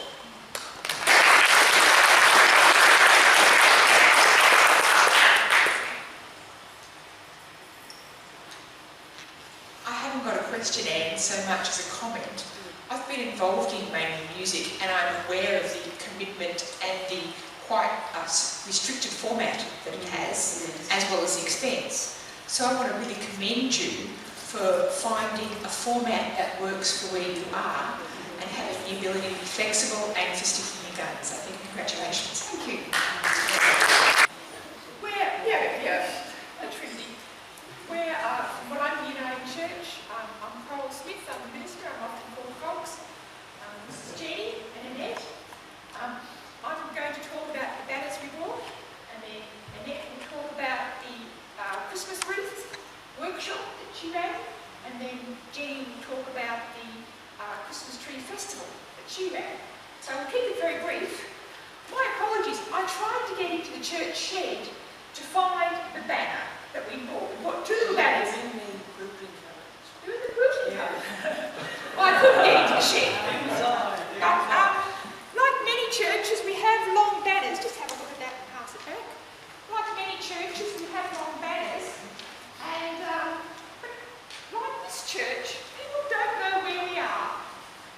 Question, Anne, so much as a comment. I've been involved in mainly music, and I'm aware of the commitment and the quite restricted format that it has, as well as the expense. So I want to really commend you for finding a format that works for where you are and having the ability to be flexible and for sticking your guns. I think congratulations. Thank you. Well, I'm the United Church. I'm Carol Smith, I'm the minister, I'm often called Fox. This is Jenny and Annette. I'm going to talk about the banners we bought, and then Annette will talk about the Christmas wreath workshop that she ran, and then Jenny will talk about the Christmas tree festival that she ran. So we'll keep it very brief. My apologies, I tried to get into the church shed to find the banner that we bought. We bought 2 banners. They were in the grouping code. Well, I couldn't get into the shed. Like many churches, we have long banners. Just have a look at that and pass it back. Like many churches, we have long banners. And like this church, people don't know where we are.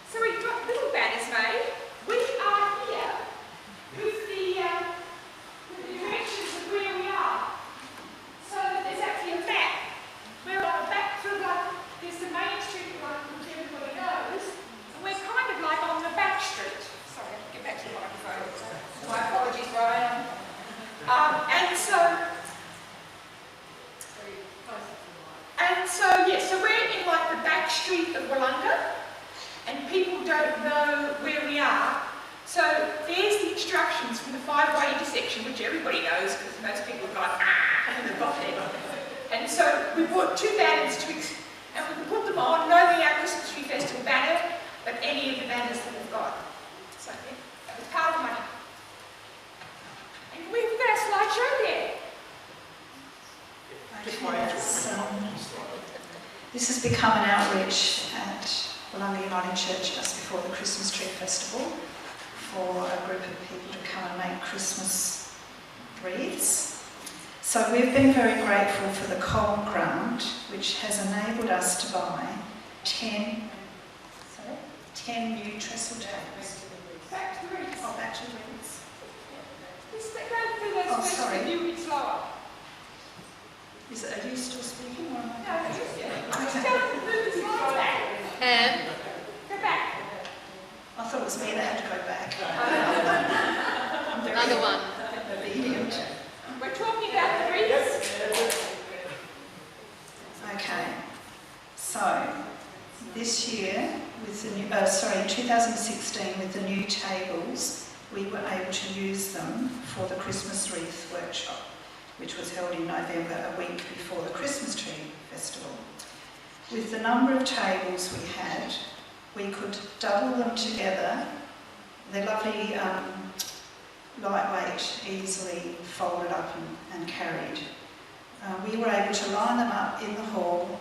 So we've got little banners made. We are here with the directions of where we are. So that there's actually a map. We're on a back through there's the Main Street one, which everybody knows, and we're kind of like on the back street. Sorry, I have to get back to the microphone. My apologies, Brian. So we're in like the back street of Wollonga, and people don't know where we are. So there's the instructions from the 5-way intersection, which everybody knows because most people have gone, and they've got there. And so we bought 2 banners and we put them on, not only our Christmas Tree Festival banner, but any of the banners that we've got. So yeah, that was part of the money. And we've got a slideshow there. This has become an outreach at Wollonga United Church just before the Christmas Tree Festival for a group of people to come and make Christmas wreaths. So we've been very grateful for the COM grant, which has enabled us to buy 10 new trestle tables. Back to the roots. Oh, back to the wreaths. Just go through those Oh, first sorry. few bits slower. Are you still speaking? Or am I? No, just go through the slower. Go back. I thought it was me that had to go back. I'm very Another one. obedient. We're talking about the roots. Okay. So, this year, with the new, 2016, with the new tables, we were able to use them for the Christmas wreath workshop, which was held in November, a week before the Christmas Tree Festival. With the number of tables we had, we could double them together. They're lovely, lightweight, easily folded up and carried. We were able to line them up in the hall,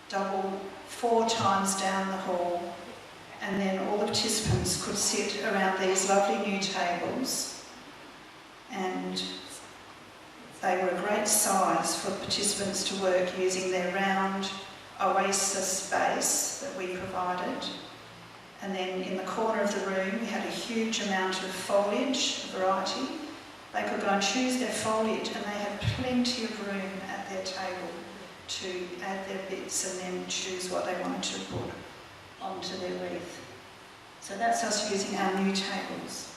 double 4 times down the hall, and then all the participants could sit around these lovely new tables, and they were a great size for participants to work using their round oasis base that we provided. And then in the corner of the room we had a huge amount of foliage, variety. They could go and choose their foliage, and they had plenty of room at their table to add their bits and then choose what they wanted to put onto their wreath. So that's us using our new tables.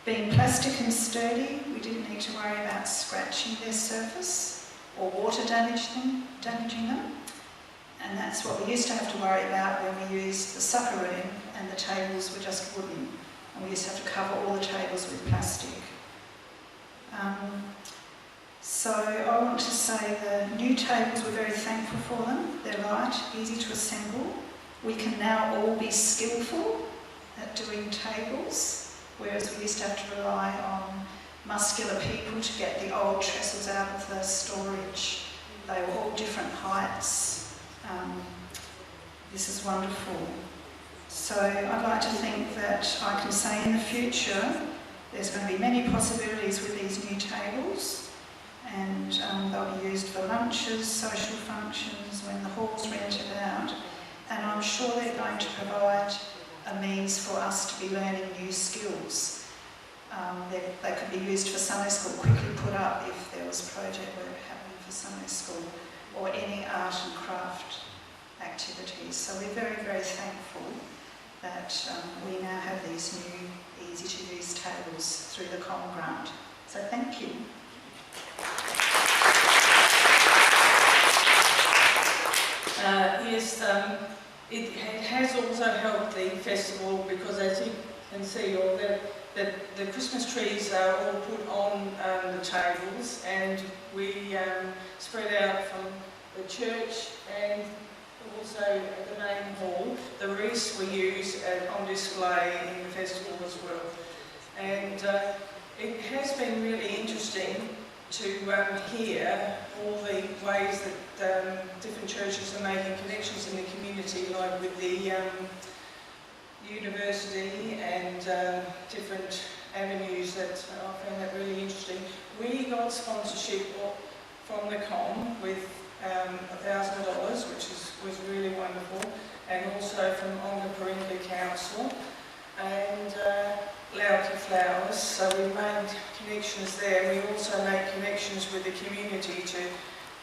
Being plastic and sturdy, we didn't need to worry about scratching their surface or water damaging them. And that's what we used to have to worry about when we used the supper room and the tables were just wooden. And we used to have to cover all the tables with plastic. So I want to say the new tables, we're very thankful for them. They're light, easy to assemble. We can now all be skillful at doing tables, whereas we used to have to rely on muscular people to get the old trestles out of the storage. They were all different heights. This is wonderful. So I'd like to think that I can say in the future there's going to be many possibilities with these new tables, and they'll be used for lunches, social functions, when the hall's rented out, and I'm sure they're going to provide a means for us to be learning new skills. They could be used for Sunday school, quickly put up if there was project work happening for Sunday school, or any art and craft activities. So we're very, very thankful that we now have these new, easy-to-use tables through the COM grant. So thank you. Yes, it has also helped the festival because, as you can see, all the Christmas trees are all put on the tables, and we spread out from the church and also at the main hall. The wreaths were used on display in the festival as well. And it has been really interesting to hear all the ways that different churches are making connections in the community, like with the university and different avenues. That I found that really interesting. We got sponsorship from the COM with $1,000, which was really wonderful, and also from Onga Parental Council and Lauki Flowers. So we made connections there. We also made connections with the community to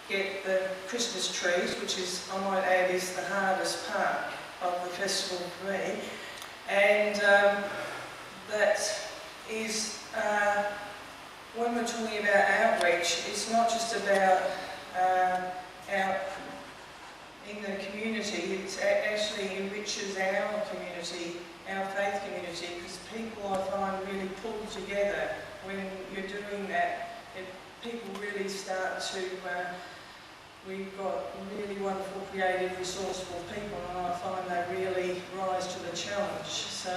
get the Christmas trees, which is, I might add, is the hardest part of the festival for me. And that is, when we're talking about outreach, it's not just about out in the community, it actually enriches our community, our faith community, because people, I find, really pull together when you're doing that. People really start to, we've got really wonderful, creative, resourceful people, and I find they really rise to the challenge. So,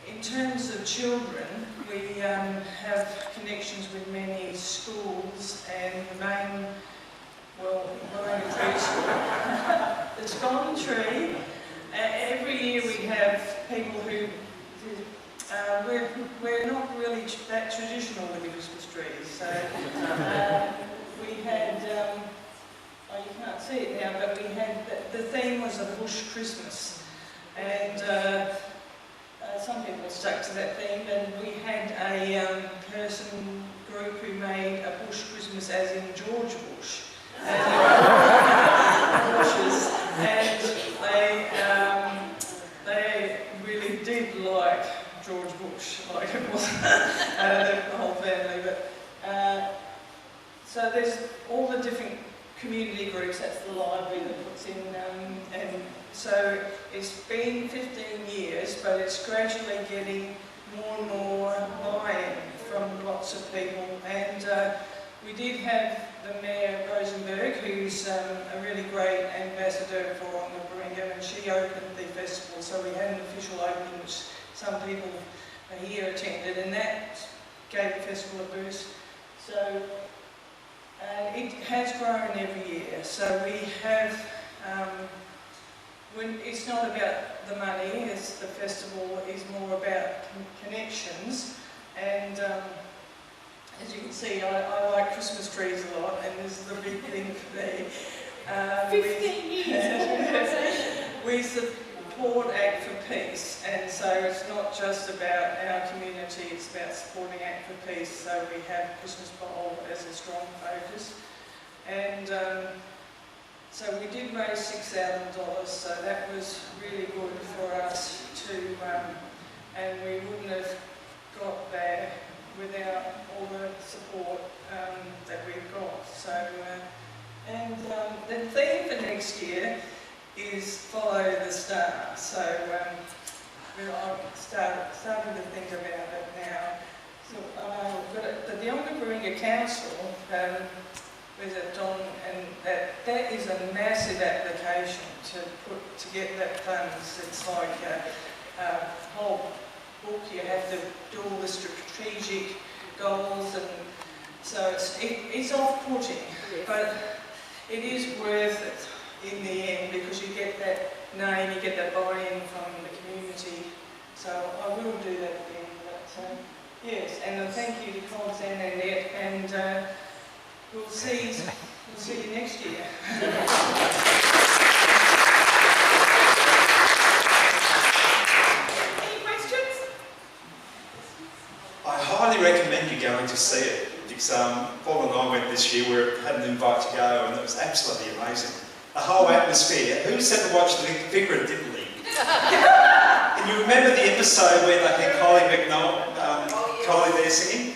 in terms of children, we have connections with many schools, and the main, well, Marion preschool. one tree. Every year we have people who, we're not really that traditional with the Christmas trees. So we had, oh you can't see it now, but we had, the theme was a bush Christmas. And some people stuck to that theme, and we had a group who made a bush Christmas as in George Bush. And they really did like George Bush, like it was the whole family. But so there's all the different community groups. That's the library that puts in, and so it's been 15 years, but it's gradually getting more and more buy-in from lots of people. And we did have the Mayor Rosenberg, who's a really great ambassador for Warringah, and she opened the festival. So we had an official opening, which some people here attended, and that gave the festival a boost. So it has grown every year. So we have, it's not about the money, the festival is more about connections. And as you can see, I like Christmas trees a lot, and this is a big thing for me. 15 years! We support Act for Peace, and so it's not just about our community, it's about supporting Act for Peace. So we have Christmas Bowl as a strong focus. And so we did raise $6,000, so that was really good for us to, and we wouldn't have got there without all the support that we've got. So, and the theme for next year is Follow the Star. So I'm starting to think about it now. So but the Warringah Council, with it, Don, and that is a massive application to get that funds. It's like a whole book. You have to do all the strategic goals, and so it's off-putting, but it is worth it in the end, because you get that name, you get that buy-in from the community. So I will do that again. But yes, and thank you to Cogs and Annette, and we'll see you next year. I highly recommend you going to see it. Because Paul and I went this year, we had an invite to go, and it was absolutely amazing. The whole atmosphere. Who's ever watched The Vicar of Diddley? And you remember the episode where they had Collie there singing?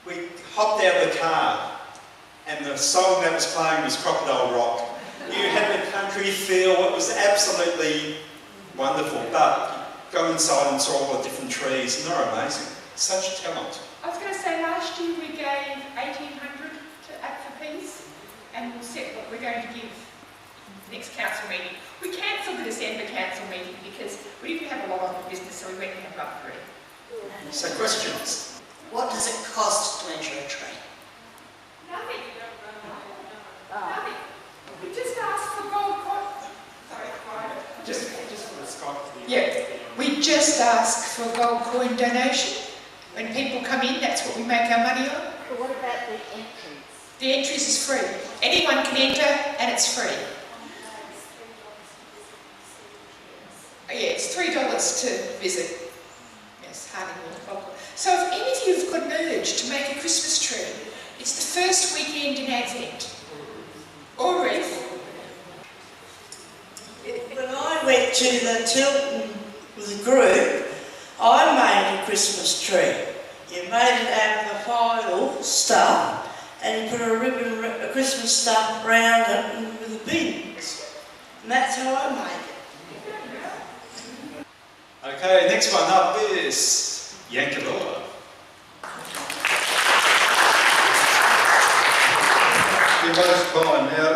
We hopped out of the car, and the song that was playing was Crocodile Rock. You had the country feel. It was absolutely wonderful. But go inside and saw all the different trees, and they're amazing. Such talent. I was going to say, last year we gave $1,800 to Act for Peace, and we'll set what we're going to give next council meeting. We cancelled the December council meeting because we didn't have a lot of business, so we went and had about 3. So questions? What does it cost to measure a tree? Nothing. Nothing. We just asked for gold coin. Sorry, Just for the Scott. yeah, we just ask for gold coin donation. When people come in, that's what we make our money on. But what about the entrance? The entrance is free. Anyone can enter, and it's free. Yeah, it's $3 to visit. Yes, Harley. So if any of you have got an urge to make a Christmas tree, it's the first weekend in Advent. Or wreath. When I went to the Tilton with a group, I made a Christmas tree. You made it out of the file stuff, and you put a Christmas stuff around it and with the bins. And that's how I made it. Okay, next one up is Yankalilla. You're most kind. Now,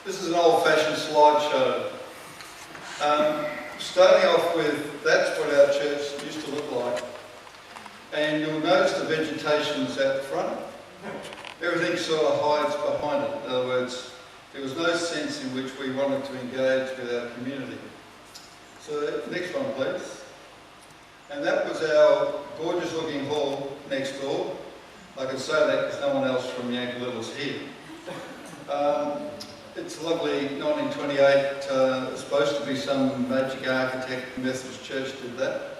this is an old-fashioned slideshow. Starting off with, that's what our church used to look like. And you'll notice the vegetation's out the front. Everything sort of hides behind it. In other words, There was no sense in which we wanted to engage with our community. So next one, please. And that was our gorgeous looking hall next door. I can say that because no one else from Yankalilla is here. It's lovely, 1928, it's supposed to be some magic architect, Methodist Church did that.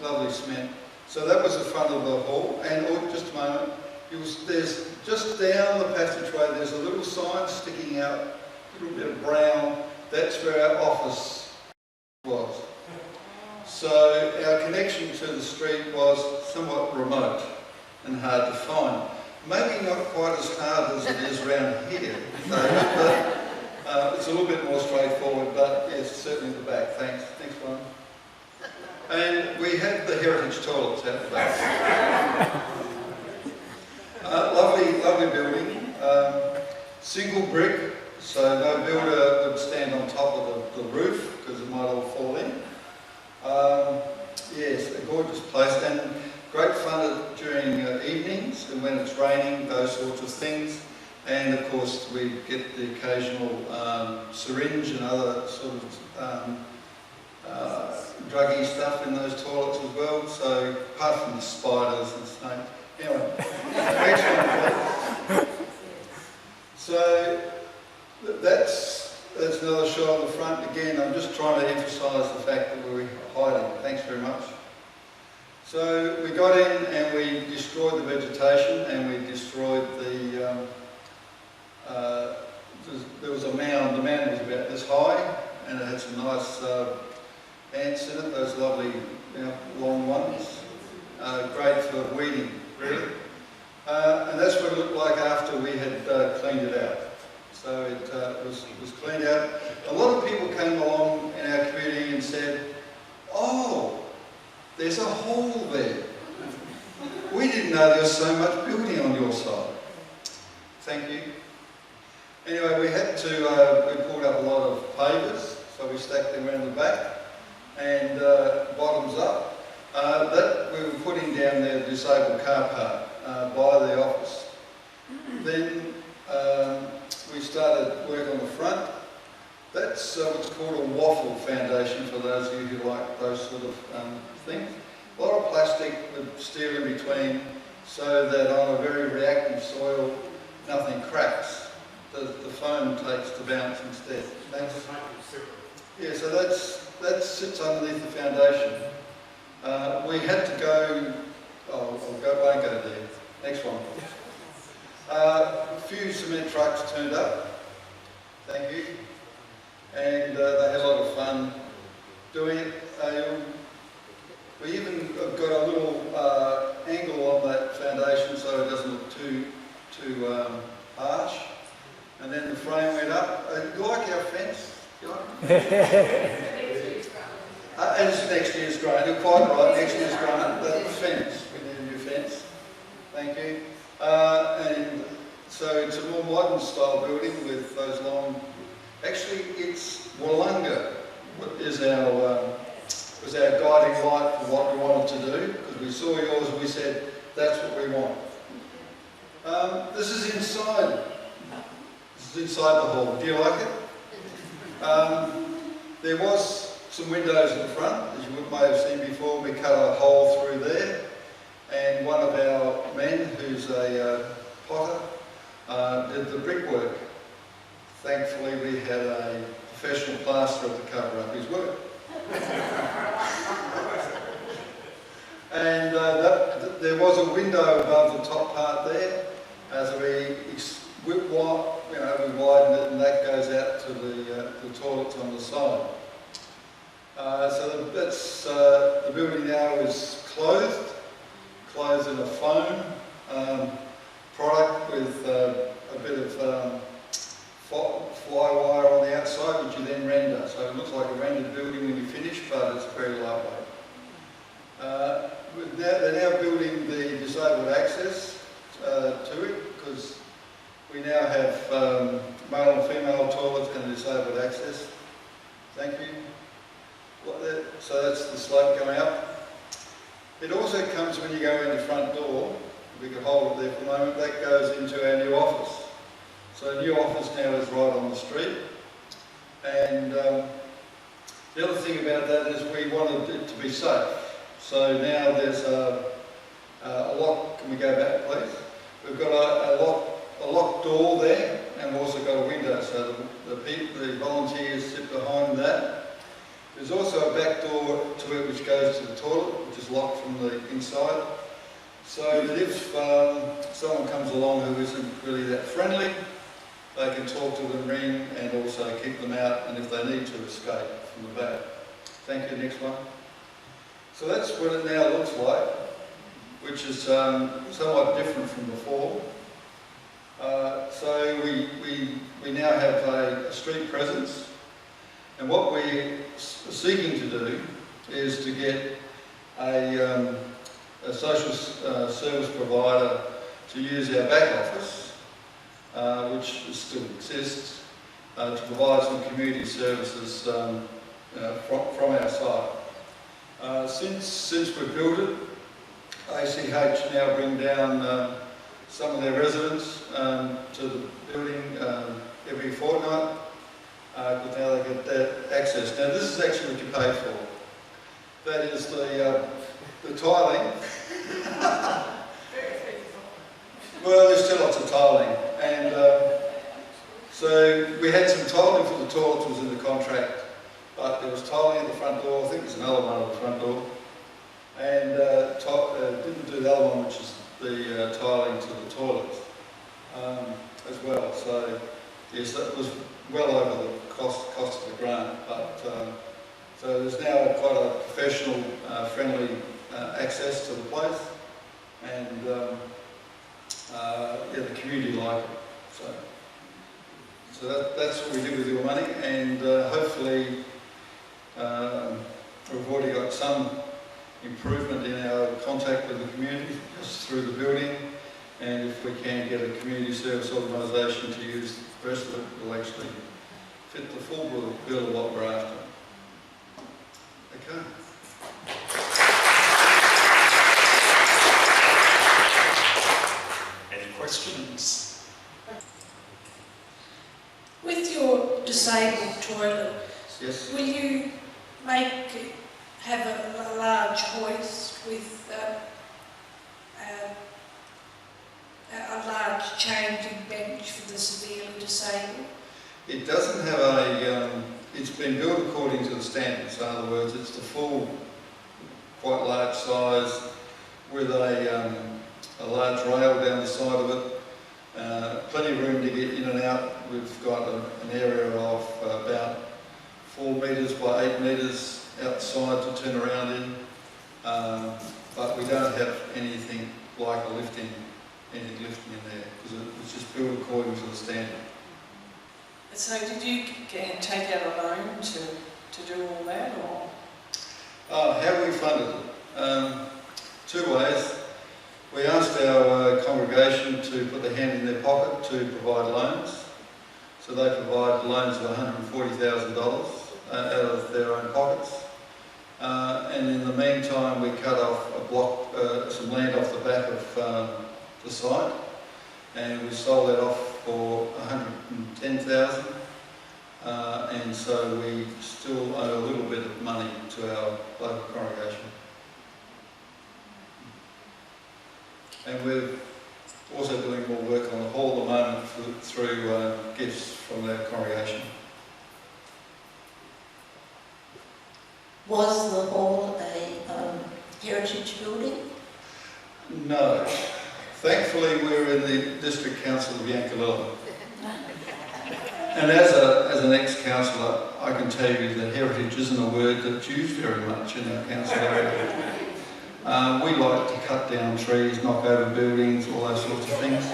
Lovely cement. So that was the front of the hall, and just a moment, there's just down the passageway, there's a little sign sticking out, a little bit of brown, that's where our office was. So our connection to the street was somewhat remote and hard to find. Maybe not quite as hard as it is around here, but it's a little bit more straightforward, but yes, certainly the back. Thanks. Next one. And we had the heritage toilets out the back. Lovely building. Single brick, so no builder would stand on top of the roof because it might all fall in. Yes, a gorgeous place, and great fun during evenings and when it's raining, those sorts of things. And of course we get the occasional syringe and other sort of druggy stuff in those toilets as well. So apart from the spiders and snakes. Anyway, next one, please. So that's another shot on the front. Again, I'm just trying to emphasise the fact that we're hiding. Thanks very much. So we got in and we destroyed the vegetation and we destroyed the, there was a mound, the mound was about this high and it had some nice ants in it, those lovely long ones, great for weeding really. And that's what it looked like after we had cleaned it out. So it was cleaned out. A lot of people came along in our community and said, oh, there's a hole there. We didn't know there was so much building on your side. Thank you. Anyway, we had to, we pulled up a lot of pavers, so we stacked them around the back and bottoms up. That we were putting down the disabled car park by the office. Then we started work on the front. That's what's called a waffle foundation for those of you who like those sort of things. A lot of plastic with steel in between so that on a very reactive soil nothing cracks. The foam takes the bounce instead. Thanks. Yeah, so that sits underneath the foundation. We had to go, won't go there. Next one. A few cement trucks turned up. Thank you. And they had a lot of fun doing it. We even got a little angle on that foundation so it doesn't look too harsh. And then the frame went up. You like our fence? You like it? And it's next year's grant. You're quite right, next year's grant. The fence. We need a new fence. Thank you. And so it's a more modern style building with those long. Actually, it's Wollonga was our guiding light for what we wanted to do, because we saw yours and we said, that's what we want. This is inside. This is inside the hall. Do you like it? There was some windows in the front, as you may have seen before. We cut a hole through there, and one of our men, who's a potter, did the brickwork. Thankfully, we had a professional plasterer to cover up his work. And there was a window above the top part there, as we widened it, and that goes out to the toilets on the side. So that's the building now is clothed in a foam product with a bit of fly wire on the outside, which you then render. So it looks like a rendered building when you finish, but it's very lightweight. They're now building the disabled access to it, because we now have male and female toilets and disabled access. Thank you. So that's the slope going up. It also comes when you go in the front door. We can hold it there for a moment. That goes into our new office. So new office now is right on the street. And the other thing about that is we wanted it to be safe. So now there's a lock. Can we go back, please? We've got a locked door there, and we've also got a window, so the volunteers sit behind that. There's also a back door to it which goes to the toilet, which is locked from the inside. So that if someone comes along who isn't really that friendly, they can talk to them, ring, and also keep them out, and if they need to, escape from the back. Thank you. Next one. So that's what it now looks like, which is somewhat different from before. So we now have a street presence, and what we're seeking to do is to get a social service provider to use our back office, which still exists, to provide some community services from our side. Since we built it, ACH now bring down some of their residents to the building every fortnight, because now they get that access. Now this is actually what you pay for. That is the tiling. Well, there's still lots of tiling, and so we had some tiling for the toilets was in the contract, but there was tiling at the front door. I think there's another one at the front door, and didn't do the other one, which is the tiling to the toilets as well. So yes, that was well over the cost of the grant, but so there's now quite a professional, friendly access to the place, and yeah, the community like it. So that's what we do with your money, and hopefully we've already got some improvement in our contact with the community just through the building, and if we can get a community service organisation to use the rest of it, we'll actually fit the full bill of what we're after. Okay. Any questions? With your disabled toilet, yes, will you have a large hoist with a large changing bench for the severely disabled? It doesn't have a, it's been built according to the standards. So in other words, it's the full, quite large size with a large rail down the side of it. Plenty of room to get in and out. We've got an area of about 4 metres by 8 metres outside to turn around in, but we don't have anything like any lifting in there, because it was just built according to the standard. So did you take out a loan to do all that, or? How we funded it? 2 ways. We asked our congregation to put their hand in their pocket to provide loans. So they provide loans of $140,000 out of their own pockets. And in the meantime, we cut off a block, some land off the back of the site, and we sold that off for $110,000. And so we still owe a little bit of money to our local congregation. And we're also doing more work on the hall at the moment through gifts from our congregation. Was the hall a heritage building? No. Thankfully, we're in the District Council of Yankalilla. And as an ex-councillor, I can tell you that heritage isn't a word that's used very much in our council area. We like to cut down trees, knock over buildings, all those sorts of things.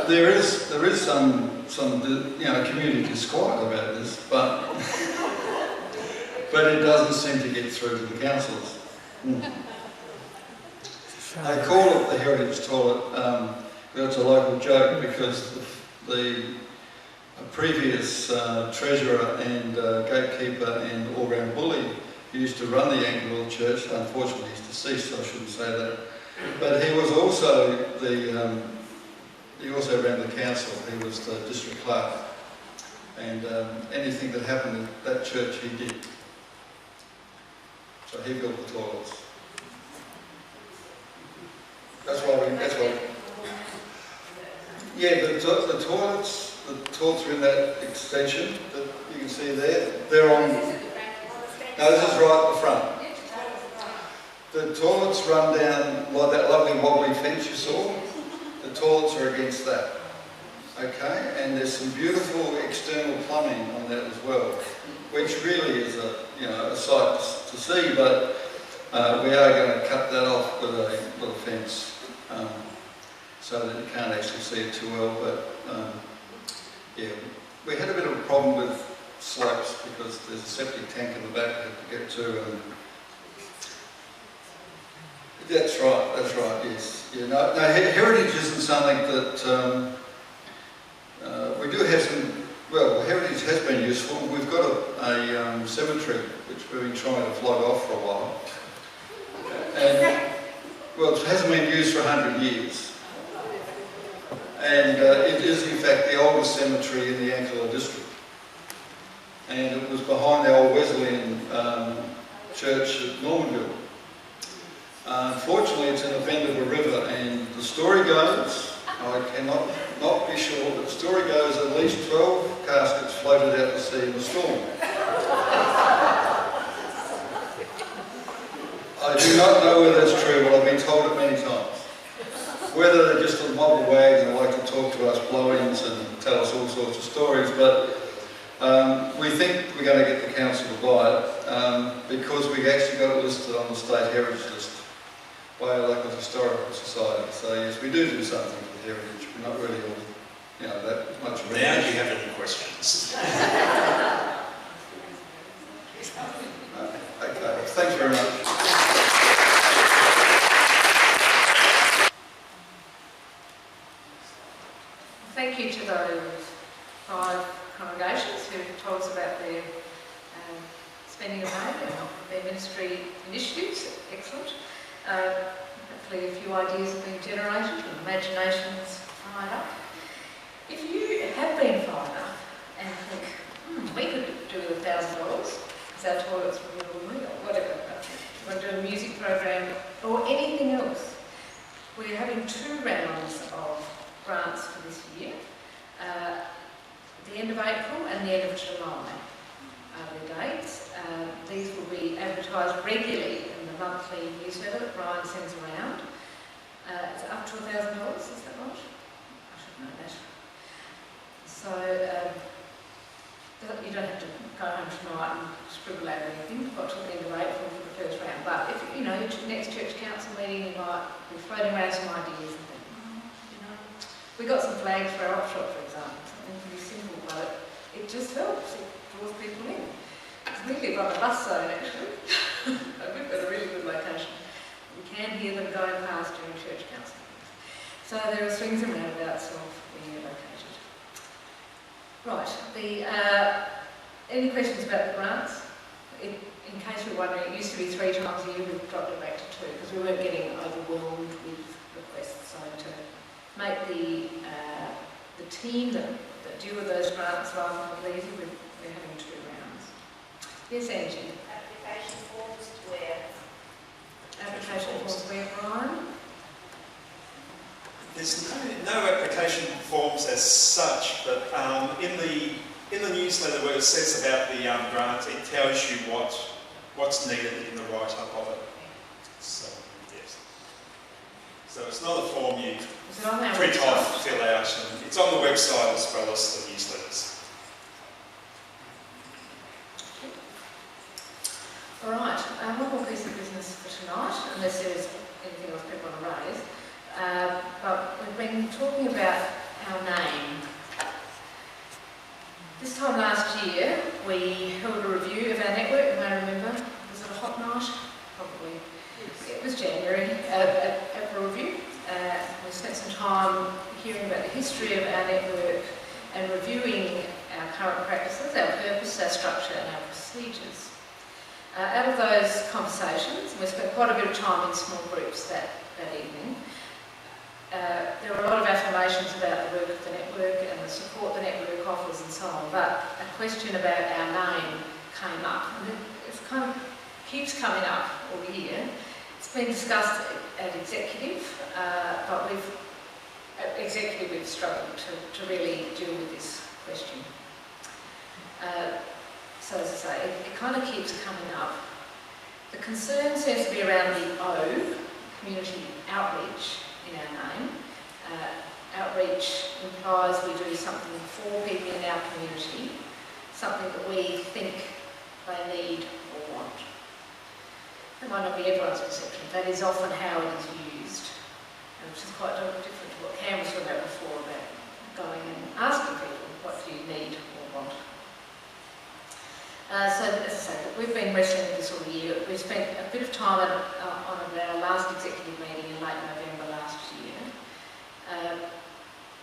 There is some community disquiet about this, but it doesn't seem to get through to the councillors. They call it the heritage toilet. It's a local joke because the previous treasurer and gatekeeper and all-round bully who used to run the Yankalilla Church, unfortunately he's deceased, so I shouldn't say that, but he was also the he also ran the council. He was the district clerk. And anything that happened in that church, he did. So he built the toilets. That's why yeah, the toilets are in that extension that you can see there. They're on, no, this is right at the front. The toilets run down like that lovely wobbly fence you saw. The toilets are against that. Okay, and there's some beautiful external plumbing on that as well, which really is a sight to see. But we are going to cut that off with a fence, so that you can't actually see it too well. But yeah, we had a bit of a problem with slopes because there's a septic tank in the back we have to get to. And that's right. Yes. Yeah. No, heritage isn't something that. We do have some, well, heritage has been useful. We've got a cemetery which we've been trying to flog off for a while. And, well, it hasn't been used for 100 years. And it is, in fact, the oldest cemetery in the Ankara district. And it was behind the old Wesleyan church at Normanville. Unfortunately, it's in a bend of a river, and the story goes, I cannot not be sure, but the story goes at least 12 caskets floated out to sea in a storm. I do not know whether that's true, but I've been told it many times. Whether they're just a mob of wags and like to talk to us blow-ins and tell us all sorts of stories, but we think we're going to get the council to buy it because we actually got it listed on the State Heritage List by a local historical society. So yes, we do something with heritage. We're not really all, that much of it. Now do you have any questions? Okay, thanks very much. Thank you to those 5 congregations who told us about their spending of money and their ministry initiatives. Excellent. Hopefully a few ideas have been generated and imaginations fired up. If you have been fired up and think, we could do with $1,000 because our toilets were real, or whatever, you want to do a music program or anything else, we're having 2 rounds of grants for this year. The end of April and the end of July are the dates. These will be advertised regularly in the monthly newsletter that Brian sends around. It's up to $1,000, is that right? I should know that. So you don't have to go home tonight and scribble out anything. You've got till the end of April for the first round. But if your next church council meeting, you might be floating around some ideas and think, we got some flags for our op shop, for example. Something pretty simple, but it just helps. It draws people in. We live on a bus zone, actually. We've got a really good location. We can hear them going past during church council meetings. So there are swings and roundabouts of being located. Right, any questions about the grants? In case you're wondering, it used to be 3 times a year, we've dropped it back to 2 because we weren't getting overwhelmed with requests. So to make the team that deal with those grants rather than easy, we're having 2 rounds. Yes, Angie? Application forms where? Application forms where, Brian? There's no application forms as such, but in the newsletter where it says about the grant, it tells you what's needed in the write-up of it. So, yes. So it's not a form you print off, fill out, and it's on the website as well as the newsletters. All right, one more piece of business for tonight, unless there is anything else people want to raise. But we've been talking about our name. This time last year, we held a review of our network. You may remember, was it a hot night? Probably. It was January, for a review. We spent some time hearing about the history of our network and reviewing our current practices, our purpose, our structure and our procedures. Out of those conversations, we spent quite a bit of time in small groups that evening, there are a lot of affirmations about the work of the network and the support the network offers and so on, but a question about our name came up. And it kind of keeps coming up all year. It's been discussed at executive, but we've struggled to really deal with this question. So as I say, it kind of keeps coming up. The concern seems to be around the O, community outreach, in our name. Outreach implies we do something for people in our community, something that we think they need or want. That might not be everyone's perception. That is often how it is used, which is quite different to what Cam was talking about before, about going and asking people, what do you need or want? So, as I say, we've been wrestling with this all year. We spent a bit of time on our last executive meeting in late November last year.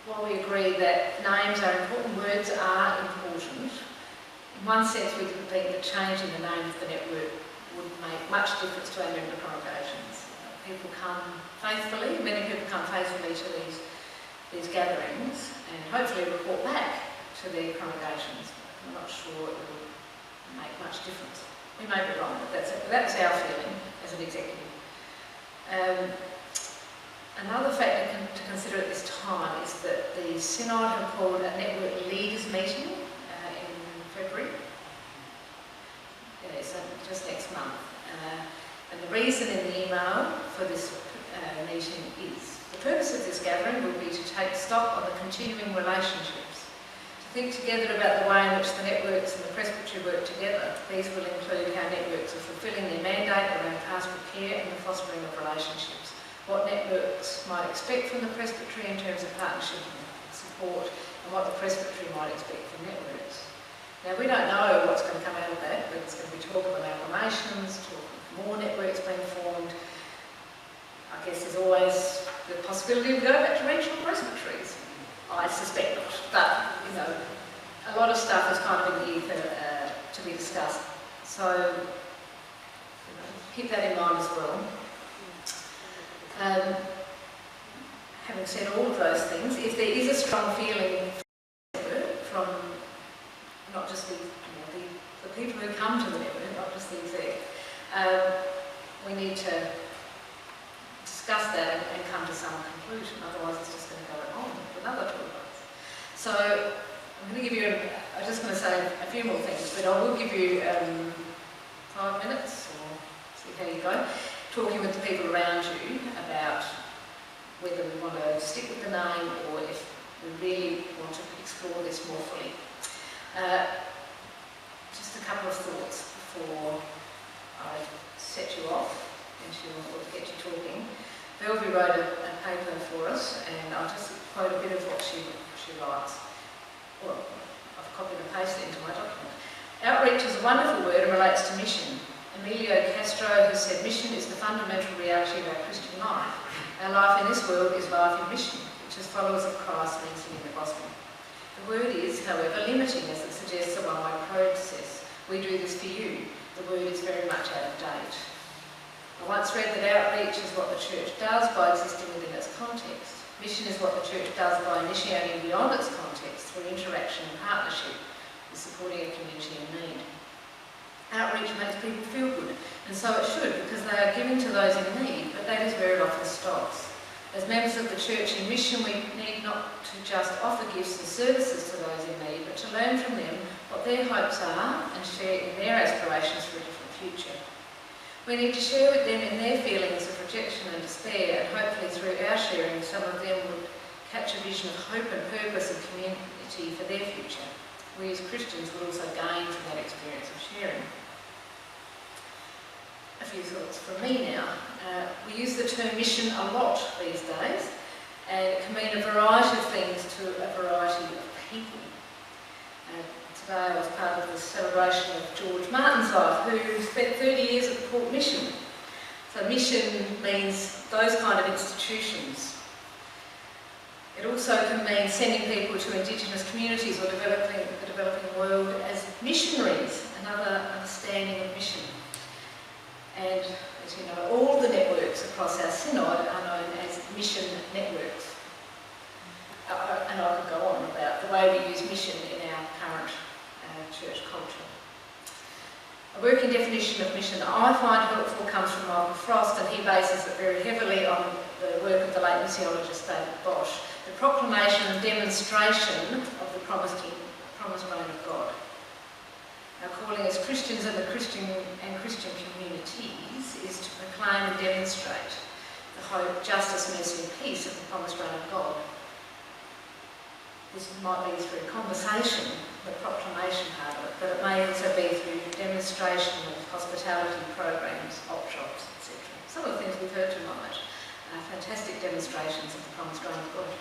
While we agree that names are important, words are important, in one sense we didn't think that changing the name of the network would make much difference to our member congregations. People come faithfully, many people come faithfully to these gatherings and hopefully report back to their congregations. I'm not sure it will make much difference. We may be wrong, but that's our feeling as an executive. Another factor to consider at this time is that the Synod have called a network leaders meeting in February. So just next month. And the reason in the email for this meeting is the purpose of this gathering will be to take stock on the continuing relationships, to think together about the way in which the networks and the presbytery work together. These will include how networks are fulfilling their mandate around pastoral care and the fostering of relationships, what networks might expect from the presbytery in terms of partnership and support, and what the presbytery might expect from networks. Now, we don't know what's going to come out of that, but it's going to be talk of amalgamations, talk of more networks being formed. I guess there's always the possibility of going back to regional presbyteries. I suspect not, but, you know, a lot of stuff is kind of in the ether to be discussed. So, you know, keep that in mind as well. Having said all of those things, if there is a strong feeling from not just the people who come to the network, not just the exec, we need to discuss that and come to some conclusion, otherwise it's just going to go on for another 12 months. So I'm going to give you, I'm just going to say a few more things, but I will give you 5 minutes, or see how you go, talking with the people around you about whether we want to stick with the name or if we really want to explore this more fully. Just a couple of thoughts before I set you off or to get you talking. Belvie wrote a paper for us, and I'll just quote a bit of what she writes. Well, I've copied and pasted it into my document. Outreach is a wonderful word and relates to mission. Emilio Castro has said mission is the fundamental reality of our Christian life. Our life in this world is life in mission, which as followers of Christ means singing the gospel. The word is, however, limiting as it suggests a one-way process. We do this for you. The word is very much out of date. I once read that outreach is what the church does by existing within its context. Mission is what the church does by initiating beyond its context through interaction and partnership with supporting a community in need. Outreach makes people feel good, and so it should, because they are giving to those in need, but that is where it often stops. As members of the church in mission, we need not to just offer gifts and services to those in need, but to learn from them what their hopes are and share in their aspirations for a different future. We need to share with them in their feelings of rejection and despair, and hopefully through our sharing, some of them would catch a vision of hope and purpose and community for their future. We as Christians would also gain from that experience of sharing. A few thoughts from me now. We use the term mission a lot these days, and it can mean a variety of things to a variety of people. Today I was part of the celebration of George Martin's life, who spent 30 years at the Port Mission. So mission means those kind of institutions. It also can mean sending people to Indigenous communities or the developing world as missionaries, another understanding of mission. And, as you know, all the networks across our synod are known as mission networks. And I could go on about the way we use mission in our current church culture. A working definition of mission that I find helpful comes from Michael Frost, and he bases it very heavily on the work of the late missiologist David Bosch. The proclamation and demonstration of the promised reign of God. Our calling as Christians and Christian communities is to proclaim and demonstrate the hope, justice, mercy and peace of the promised reign of God. This might be through conversation, the proclamation part of it, but it may also be through demonstration of hospitality programs, op shops, etc. Some of the things we've heard tonight are fantastic demonstrations of the promised reign of God.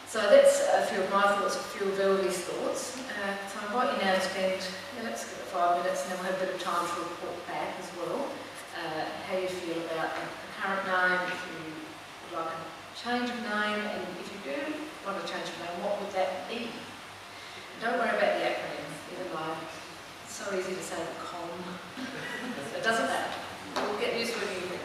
So that's a few of my thoughts, a few of Elvie's thoughts. So I invite you now to spend, let's give it 5 minutes, and then we'll have a bit of time to report back as well, how you feel about the current name, if you would like a change of name, and if you do want a change of name, what would that be? And don't worry about the acronym, even though it's so easy to say the COM. It doesn't matter. We'll get used to it in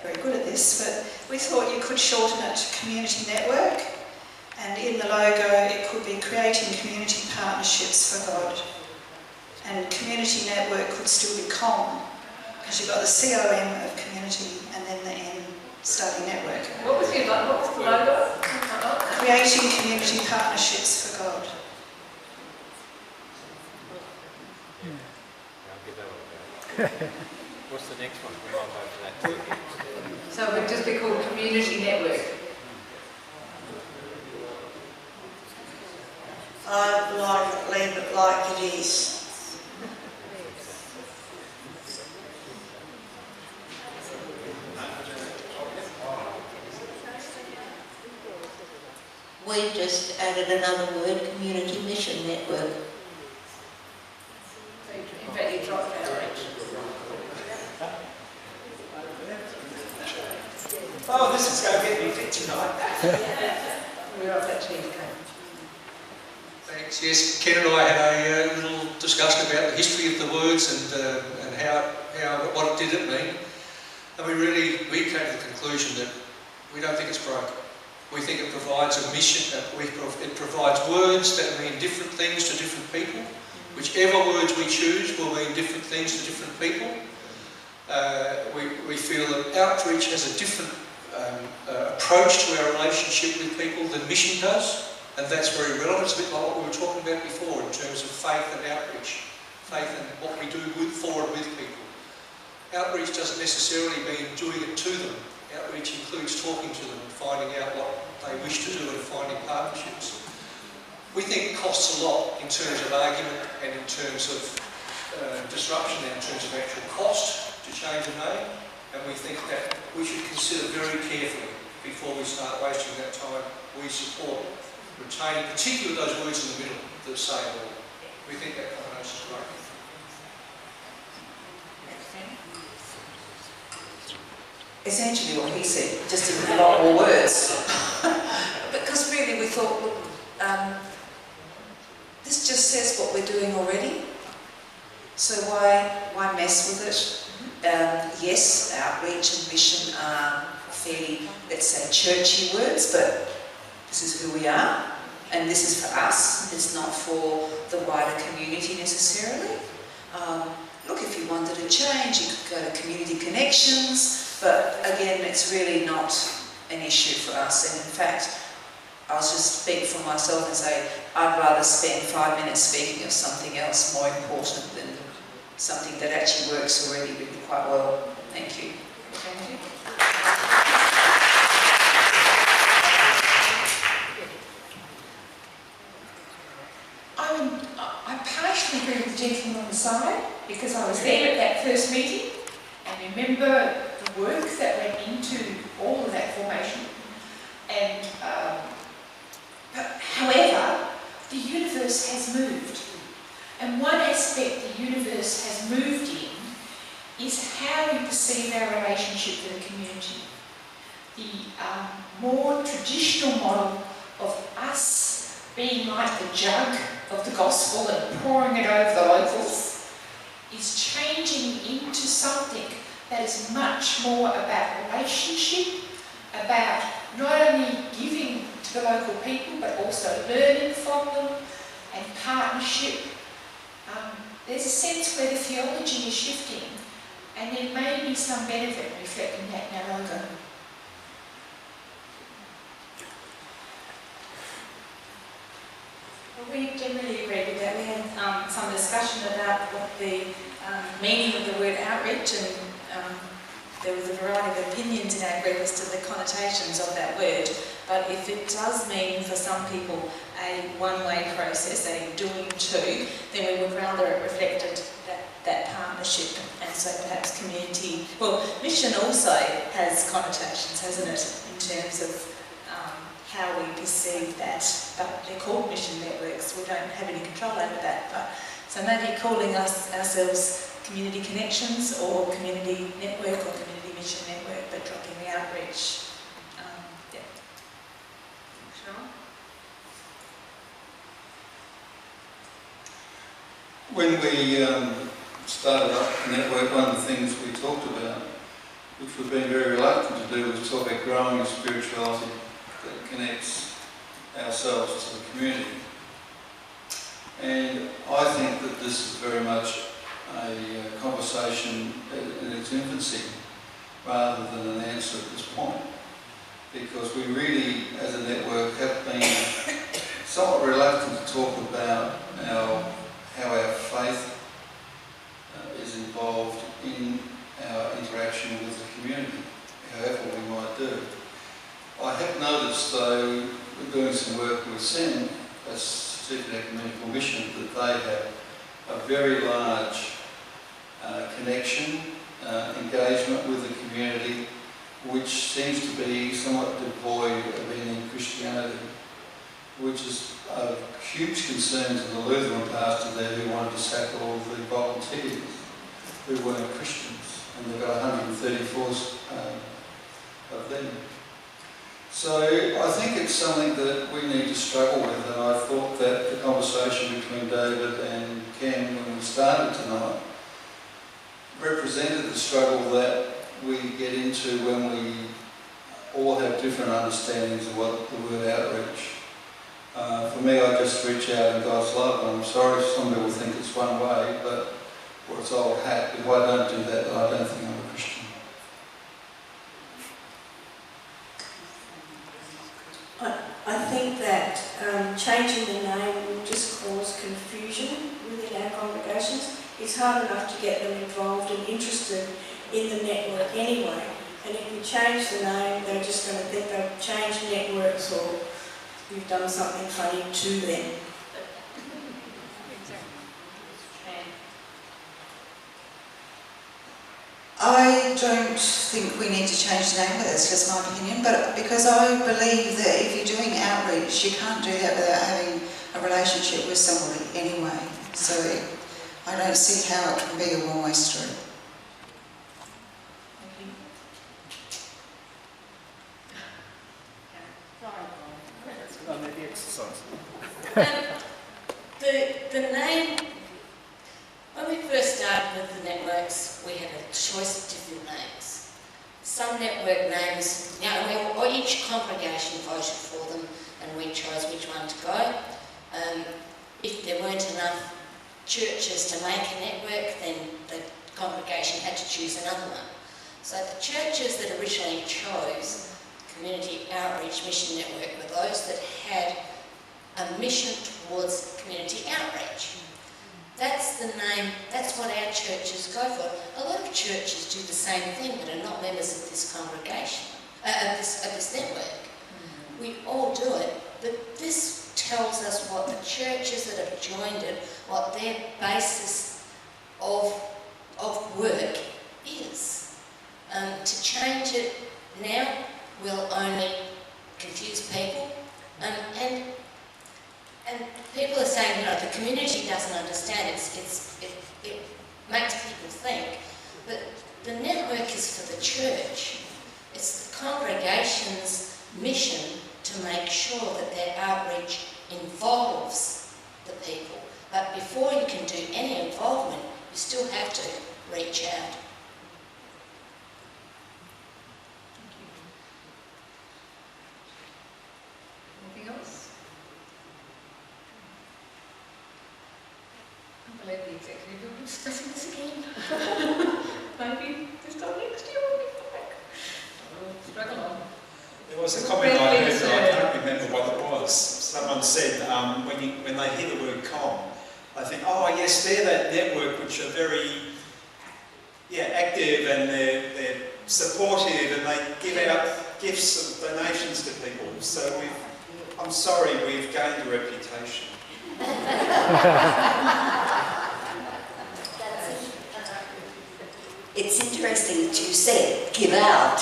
Very good at this, but we thought you could shorten it to Community Network, and in the logo it could be Creating Community Partnerships for God. And Community Network could still be COM, because you've got the COM of community and then the N starting network. What was the logo? Creating Community Partnerships for God. What's the next one? We might vote for that too. So it would just be called Community Network. I'd like to leave it like it is. We just added another word, Community Mission Network. In fact, you dropped outreach. Oh, this is going to get me fit tonight. We're off that cheese cake. Thanks. Yes, Ken and I had a little discussion about the history of the words and what did it mean. And we came to the conclusion that we don't think it's broken. We think it provides a mission. It provides words that mean different things to different people. Whichever words we choose will mean different things to different people. We feel that outreach has a different approach to our relationship with people than mission does, and that's very relevant. It's a bit like what we were talking about before in terms of faith and outreach, faith and what we do for and with people. Outreach doesn't necessarily mean doing it to them. Outreach includes talking to them and finding out what they wish to do and finding partnerships. We think it costs a lot in terms of argument and in terms of disruption and in terms of actual cost to change a name, and we think that we should consider very carefully before we start wasting that time. We support retaining particularly those words in the middle that say it all. We think that combination is great. Essentially what he said, just in a lot more words. Because really we thought, look, this just says what we're doing already. So why mess with it? Yes, outreach and mission are fairly, let's say, churchy words, but this is who we are, and this is for us. It's not for the wider community necessarily. Look, if you wanted to change, you could go to Community Connections, but again, it's really not an issue for us. And in fact, I'll just speak for myself and say, I'd rather spend 5 minutes speaking of something else more important than something that actually works already really quite well. Thank you. Thank you. I partially agree with the gentleman on the side because I was there at that first meeting and remember the work that went into all of that formation. And but however, the universe has moved. And one aspect the universe has moved in is how we perceive our relationship with the community. The more traditional model of us being like the jug of the gospel and pouring it over the locals is changing into something that is much more about relationship, about not only giving to the local people but also learning from them and partnership. There's a sense where the theology is shifting, and there may be some benefit reflecting that in our logo. Well, we generally agreed with that. We had some discussion about what the meaning of the word outreach, and there was a variety of opinions in our group as to the connotations of that word. But if it does mean for some people a one-way process, a doing to, then we would rather it reflected that partnership, and so perhaps community. Well, mission also has connotations, hasn't it, in terms of how we perceive that, but they're called mission networks. We don't have any control over that. But so maybe calling ourselves community connections or community network or community mission network, but dropping the outreach. Yeah. Sean? When we started up the network, one of the things we talked about, which we've been very reluctant to do, was talk about growing a spirituality that connects ourselves to the community. And I think that this is very much a conversation in its infancy rather than an answer at this point, because we really, as a network, have been somewhat reluctant to talk about how our faith is involved in our interaction with the community, however we might do. I have noticed, though, doing some work with SEN, as Student Ecumenical Mission, that they have a very large connection, engagement with the community, which seems to be somewhat devoid of any Christianity, which is of huge concern to the Lutheran pastor there who wanted to sack all the volunteers who weren't Christians, and they've got 134 of them. So I think it's something that we need to struggle with, and I thought that the conversation between David and Ken when we started tonight represented the struggle that we get into when we all have different understandings of what the word outreach. For me, I just reach out in God's love, and I'm sorry some people think it's one way, but or it's old hat. If I don't do that, then I don't think I'm a Christian. I think that changing the name will just cause confusion within our congregations. It's hard enough to get them involved and interested in the network anyway. And if we change the name, they're just going to think they've changed networks or we've done something funny to them. I don't think we need to change the name, but that's just my opinion. But because I believe that if you're doing outreach, you can't do that without having a relationship with somebody anyway. So I don't see how it can be a one-way street. Maybe exercise. The name, when we first started with the networks, we had a choice of different names. Some network names, each congregation voted for them and we chose which one to go. If there weren't enough churches to make a network, then the congregation had to choose another one. So the churches that originally chose Community Outreach Mission Network were those that had a mission towards community outreach. That's the name, that's what our churches go for. A lot of churches do the same thing but are not members of this congregation, of this network. We all do it, but this tells us what the churches that have joined it, what their basis of work is. To change it now will only confuse people, and people are saying, the community doesn't understand. It makes people think, but the network is for the church. It's the congregation's mission to make sure that their outreach involves the people. But before you can do any involvement, you still have to reach out. let the executive be discussing this again. Maybe this time next year we'll be back. We'll struggle on. There was a comment I heard, and I can't remember what it was. Someone said when they hear the word com, they think, oh yes, they're that network which are very active and they're supportive and they give out gifts and donations to people. So I'm sorry, we've gained a reputation. It's interesting that you said give out.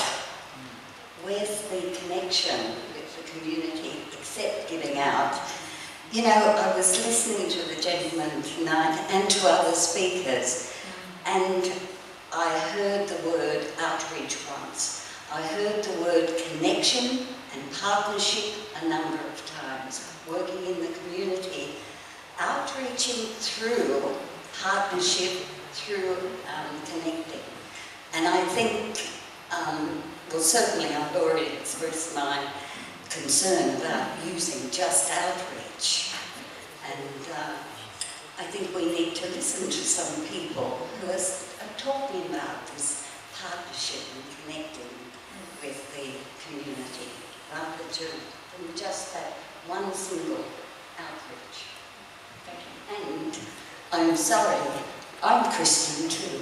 Where's the connection with the community except giving out? You know, I was listening to the gentleman tonight and to other speakers, and I heard the word outreach once. I heard the word connection and partnership a number of times, working in the community, outreaching through partnership, through connecting. And I think, well, certainly I've already expressed my concern about using just outreach. And I think we need to listen to some people who are talking about this partnership and connecting with the community, rather than just that one single outreach. Thank you. And I'm sorry, I'm Christian too.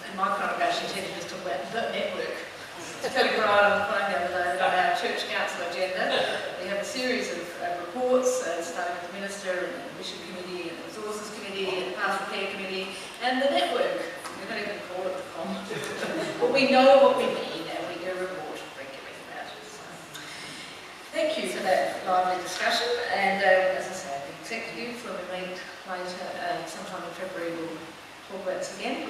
And my congregation tended to talk about the network. Kelly Bryan on the phone the other day about our church council agenda. We have a series of reports, starting with the minister and the mission committee and the resources committee and the pastoral care committee and the network. We don't even call it the com. But we know what we mean and we do report regularly about it. So. Thank you for that lively discussion, and as I say, the executive, when we meet later, sometime in February, we'll talk about this again.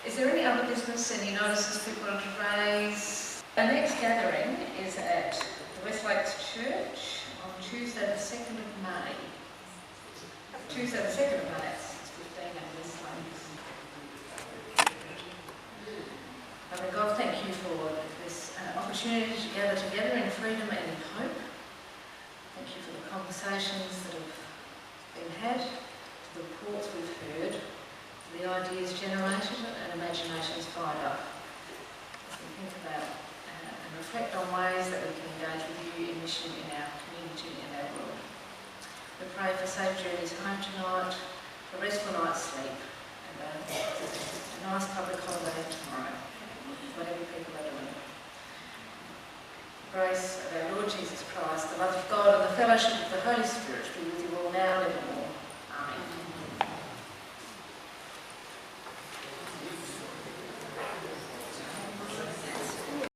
Is there any other business, any notices people want to raise? Our next gathering is at the West Lakes Church on Tuesday the 2nd of May. Tuesday the 2nd of May, it's 15 at West Lakes. Father God, thank you for this opportunity to gather together in freedom and in hope. Thank you for the conversations that have been had, the reports we've heard, the ideas generated and imaginations fired up. As we think about and reflect on ways that we can engage with you in mission in our community and our world. We pray for safe journeys home tonight, a restful night's sleep, and a nice public holiday tomorrow, whatever people are doing. The grace of our Lord Jesus Christ, the love of God and the fellowship of the Holy Spirit be with you all now and evermore.